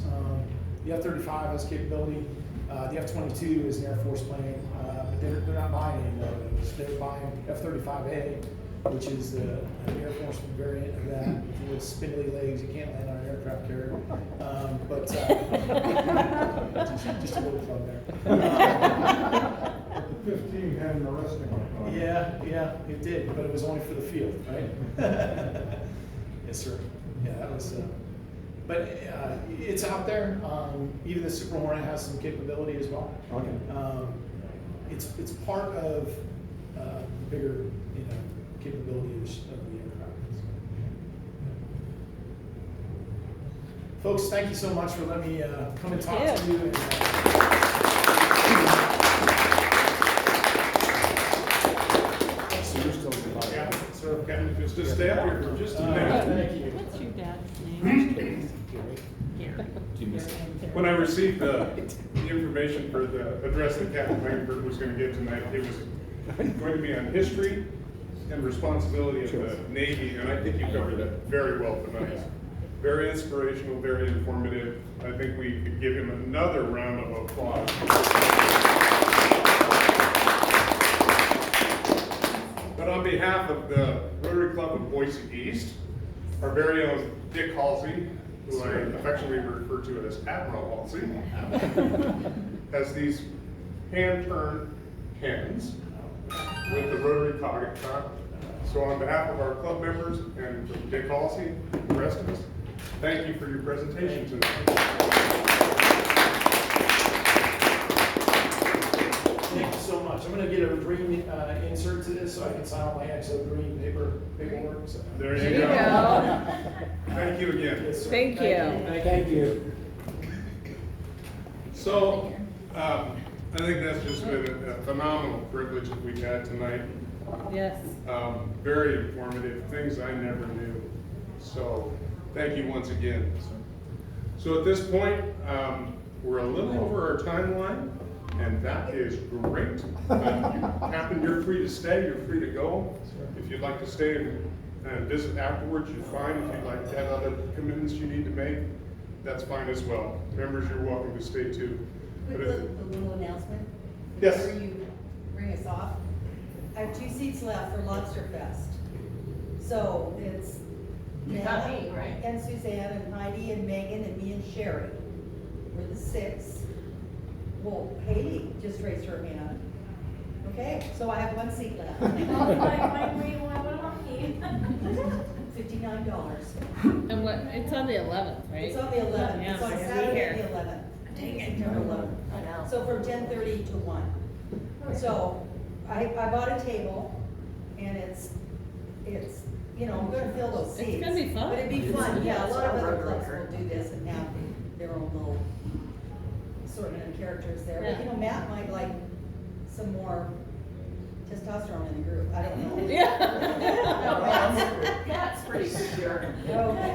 The F-35 has capability. The F-22 is an Air Force plane, but they're not buying any more of those. They're buying F-35A, which is the Air Force variant of that, with spindly legs. You can't land on an aircraft carrier. Just a little plug there. 15 had an arresting on it. Yeah, it did, but it was only for the field, right? Yes, sir. Yeah, that was, but it's out there. Even the Super Hornet has some capability as well. Okay. It's part of bigger, capabilities of the aircraft. Folks, thank you so much for letting me come and talk to you. And, Captain, just stay up here for just a minute. Thank you. What's your dad's name? When I received the information for the address that Captain Langenberg was going to give tonight, it was going to be on history and responsibility of the Navy, and I think you covered that very well tonight. Very inspirational, very informative. I think we could give him another round of applause. But on behalf of the Rotary Club of Boise East, our very own Dick Halsey, who I affectionately refer to as Admiral Halsey, has these hand-turned pens with the Rotary target top. So on behalf of our club members and Dick Halsey and the rest of us, thank you for your presentation tonight. Thank you so much. I'm going to get a green insert to this so I can sign all my exo green paperwork. So. There you go. Thank you again. Yes, sir. Thank you. Thank you. So, I think that's just been a phenomenal privilege that we've had tonight. Yes. Very informative, things I never knew. So, thank you once again. So at this point, we're a little over our timeline, and that is great. Captain, you're free to stay, you're free to go. If you'd like to stay and visit afterwards, you're fine. If you'd like to have other commitments you need to make, that's fine as well. Members, you're welcome to stay too. Quick little announcement. Yes. Before you bring us off, I have 2 seats left for Lobster Fest. So it's You got me, right? And Suzanne and Heidi and Megan and me and Sherry. We're the 6. Well, Haley just raised her hand. Okay, so I have 1 seat left. $59. And what, it's on the 11th, right? It's on the 11th. Yeah, It's on so you'll be Saturday here. the 11th. Dang it. September 11th. I know. So from 10:30 to 1. So I bought a table and it's, I'm gonna fill those seats. It's gonna be fun. But it'd be fun, yeah, a lot of other Rotary clubs will do this and have their own little assortment of characters there. But, Yeah. Matt might like some more testosterone in the group, I don't know. Yeah. That's pretty secure. Okay.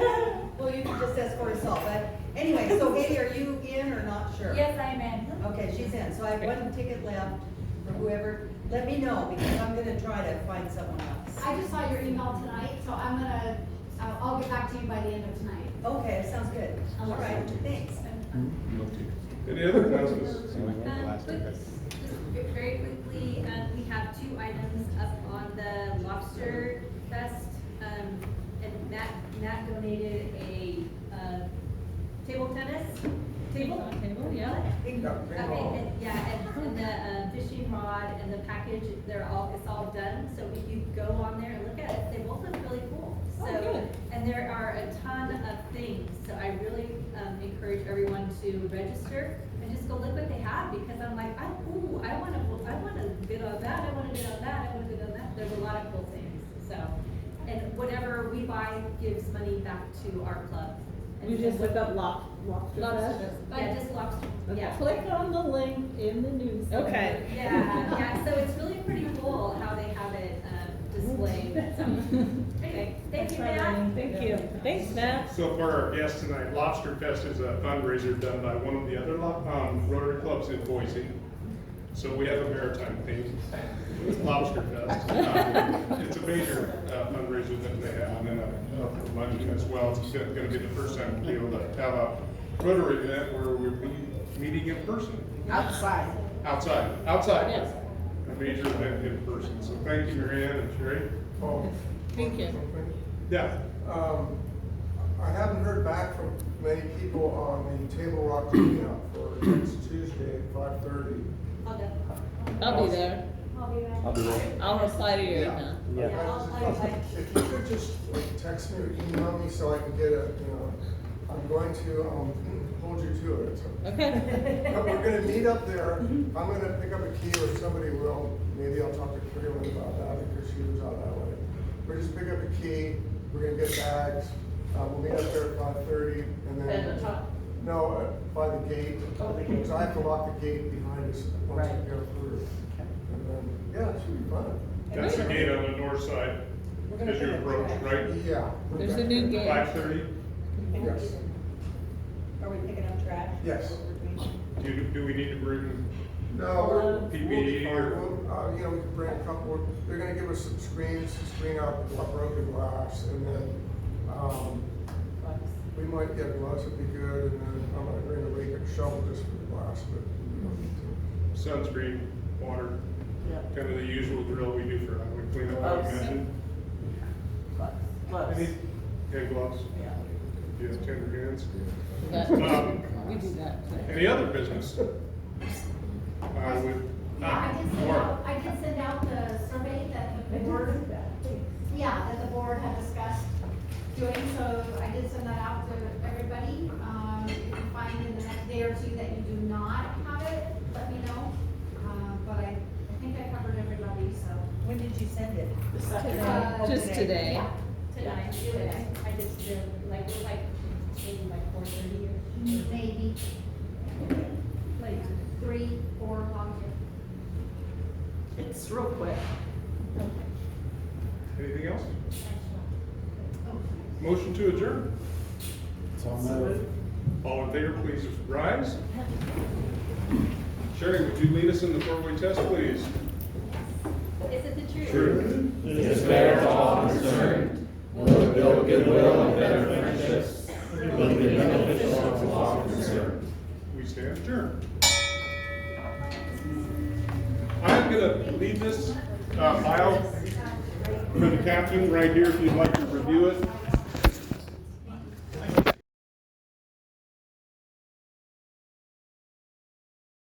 Well, you can just escort us all, but anyway, so Haley, are you in or not sure? Yes, I'm in. Okay, she's in, so I have 1 ticket left for whoever, let me know, because I'm gonna try to find someone else. I just saw your email tonight, so I'll get back to you by the end of tonight. Okay, sounds good, all right, thanks. Any other announcements? Just very quickly, we have 2 items up on the Lobster Fest, and Matt donated a table tennis table. Table, yeah. Okay, and the fishing rod and the package, it's all done. So if you go on there and look at it, they both look really cool. So, good. and there are a ton of things. So I really encourage everyone to register and just go look what they have, because I'm like, I want to bid on that. I want to bid on that. I want to bid on that. There's a lot of cool things. So, and whatever we buy gives money back to our club. And You just look up Lobster Lobster Fest? Fest. Yeah, just lobster. Yeah. Click on the link in the news. Okay. Yeah, so it's really pretty cool how they have it displayed. So, okay, thank you, Matt. Thank you. Thanks, Matt. So for our guest tonight, Lobster Fest is a fundraiser done by one of the other Rotary clubs in Boise. So we have a maritime theme, Lobster Fest. It's a major fundraiser that they have, and then a luncheon as well. It's going to be the first time to be able to have a Rotary event where we'll be meeting in person. Outside. Outside. Yes. a major event in person. So thank you, Mary Ann and Sherry. Thank you. Yeah. I haven't heard back from many people on the Table Rock cleanup for next Tuesday at 5:30. I'll go. I'll be there. I'll be back. I'll be there. I'll reply to your Yeah. email. If you could just like, text me or email me so I can get a, I'm going to hold you to it. Okay. But we're gonna meet up there. I'm gonna pick up a key or somebody will. Maybe I'll talk to Carolyn about that because she was out that way. We're just pick up a key. We're gonna get bags. We'll meet up there at 5:30 and then. At the top? No, by the gate. Oh, the gate. Because I have to lock the gate behind us once I Right. go through. And then, yeah, it should be fun. That's the gate on the north side as you approach, right? Yeah. There's a new gate. 5:30. Yes. Are we picking up trash? Yes. Do we need to bring No, we'll be PPE fine. or? We can bring a couple, they're gonna give us some screens to screen out the broken glass, and then, we might get gloves, would be good, and then I'm gonna bring a rake and shovel just for the glass, but we don't need to. Sunscreen, water, Yeah. kind of the usual drill we do for highway cleanup, I Gloves. imagine. Gloves. Yeah, gloves. Yeah. You have tender hands. That- Um, We do that. Any other business? With, I did send out the survey that the board, that the board had discussed doing, so I did send that out to everybody. If you find in the next day or two that you do not have it, let me know. But I think I covered everybody, so. When did you send it? This afternoon. Just today. Yeah, tonight, I just did, like, it was like, maybe like 4:30 or. Maybe like 3, 4 o'clock. It's real quick. anything else? Motion to adjourn. So moved. All in favor, please rise. Sherry, would you lead us in the four-way test, please? Is it the truth? True. It is fair to all concerned, will build goodwill and better friendships, will be beneficial to all concerned. We stand adjourned. I'm gonna leave this file for the captain right here if you'd like to review it.